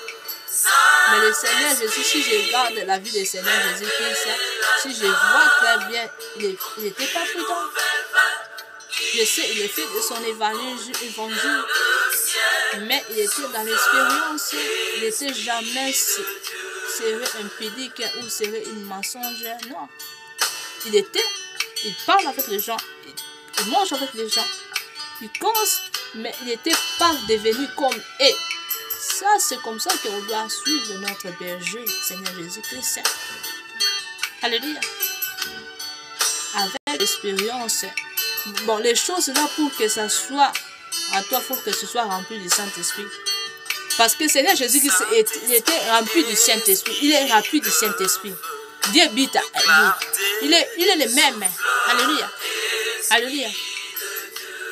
A: Mais le Seigneur Jésus, si je regarde la vie du Seigneur Jésus-Christ, si je vois très bien, il n'était pas prudent. Je sais, il est fait de son évangile, mais il était dans l'expérience, il n'était jamais serré un pédique ou serré une mensongère, non. Il parle avec les gens, il mange avec les gens, il cause, mais il n'était pas devenu comme eux. Ça, c'est comme ça qu'on doit suivre notre berger, Seigneur Jésus-Christ. Alléluia. Avec l'expérience. Bon, les choses là, pour que ça soit à toi, il faut que ce soit rempli du Saint-Esprit. Parce que Seigneur Jésus-Christ était rempli du Saint-Esprit. Il est rempli du Saint-Esprit. Dieu habite à lui. Il est le même. Alléluia. Alléluia.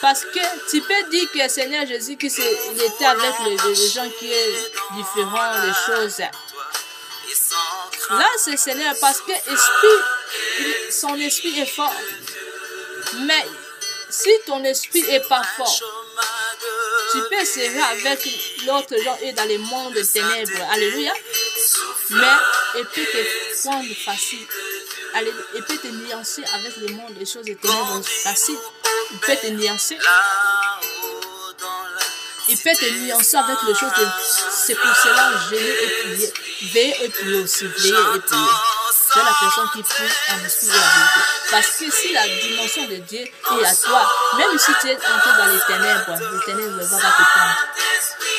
A: Parce que tu peux dire que Seigneur Jésus-Christ était avec les gens qui sont différents, les choses. Là, c'est Seigneur parce que son esprit est fort. Mais si ton esprit n'est pas fort, tu peux serrer avec l'autre gens et dans les mondes des ténèbres. Alléluia. Mais il peut te prendre facile. Il peut te nuancer avec le monde des choses des ténèbres facile. Il peut te nuancer. Il peut te nuancer avec les choses de... C'est pour cela veiller et prier. Veiller et prier aussi. Veiller et prier. C'est la personne qui prie en esprit de la vérité. Parce que si la dimension de Dieu est à toi, même si tu es entré dans les ténèbres ne va pas te prendre.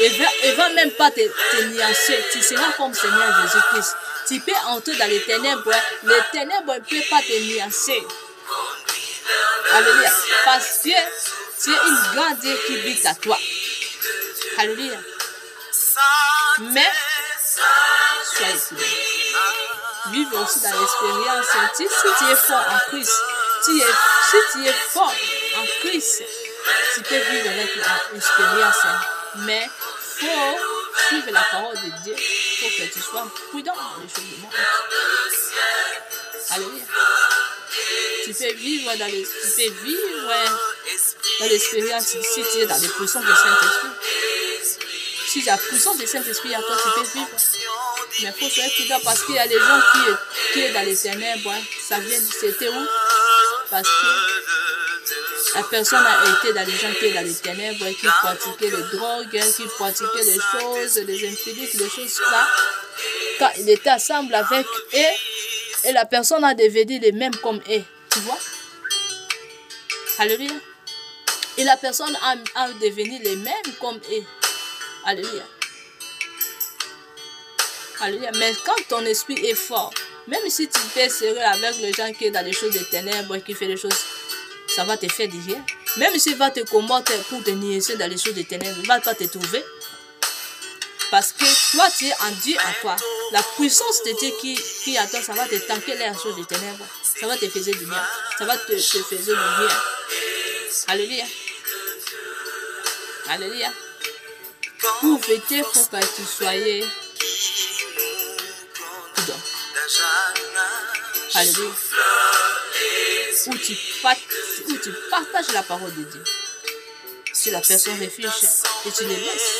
A: Il ne va même pas te nuancer. Tu seras comme Seigneur Jésus-Christ. Tu peux entrer dans les ténèbres ne peuvent pas te nuancer. Alléluia. Parce que tu es une grande Dieu qui vit à toi. Alléluia. Mais, soyez fidèles. Vive aussi dans l'expérience. Si tu es fort en Christ, si tu es fort en Christ, tu peux vivre avec l'expérience. Mais il faut suivre la parole de Dieu. Il faut que tu sois prudent dans les choses du monde. Alléluia. Tu peux vivre dans l'expérience si tu es dans les puissances du Saint-Esprit. Si la puissance du Saint-Esprit à toi, tu peux vivre. Mais il faut faire prudent parce qu'il y a des gens qui sont dans les ténèbres. Ça vient de c'était où? Parce que la personne a été dans les gens qui sont dans les ténèbres, qui pratiquaient les drogues, qui pratiquaient les choses, les infidèles, les choses là. Quand il était ensemble avec eux, et la personne a devenu les mêmes comme eux. Tu vois? Alléluia. Et la personne a devenu les mêmes comme eux. Alléluia. Alléluia. Mais quand ton esprit est fort, même si tu peux serrer avec les gens qui sont dans les choses des ténèbres, qui font les choses, ça va te faire du bien. Même s'il va te combattre pour te niaiser dans les choses des ténèbres, il ne va pas te trouver. Parce que toi, tu es en Dieu en toi. La puissance de Dieu qui est à toi, ça va te tanker les choses des ténèbres. Ça va te faire du bien. Ça va te faire du bien. Alléluia. Alléluia. Pour fêter, il faut que tu sois prudent. Alléluia. Où tu partages la parole de Dieu. Si la personne réfugie et tu les laisses.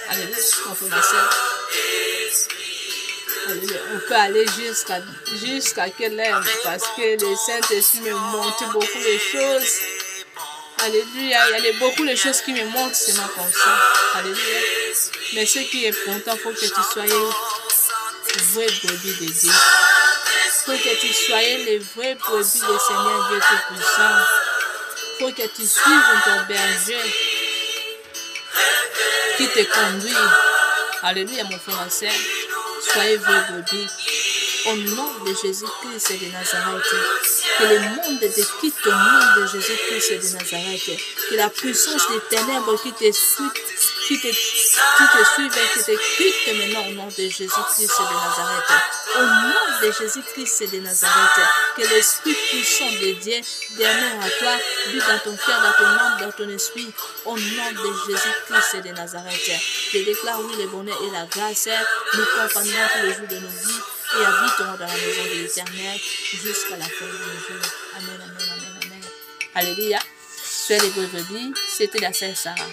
A: Alléluia. On peut ma soeur. Alléluia. On peut aller jusqu'à quelle heure? Parce que le Saint-Esprit me montre beaucoup de choses. Alléluia. Il y a beaucoup de choses qui me montrent seulement comme ça. Alléluia. Mais ce qui est important, il faut que tu sois vrai brebis de Dieu. Il faut que tu sois les vrais brebis du Seigneur Dieu Tout-Puissant. Il faut que tu suives ton berger qui te conduit. Alléluia, mon frère et soeur. Soyez vrais brebis. Au nom de Jésus-Christ de Nazareth, que le monde te quitte au nom de Jésus-Christ de Nazareth. Que la puissance des ténèbres qui te suivent, qui te quitte maintenant au nom de Jésus-Christ de Nazareth. Au nom de Jésus-Christ de Nazareth, que l'Esprit puissant de Dieu demeure à toi, vit dans ton cœur, dans ton âme, dans ton esprit. Au nom de Jésus-Christ de Nazareth, je déclare oui le bonheur et la grâce. Nous accompagnerons tous les jours de nos vies et habiterons dans la maison de l'Éternel jusqu'à la fin de nos jours. Amen, amen, amen, amen. Alléluia. Soyez les brebis, c'était la sœur Sarah.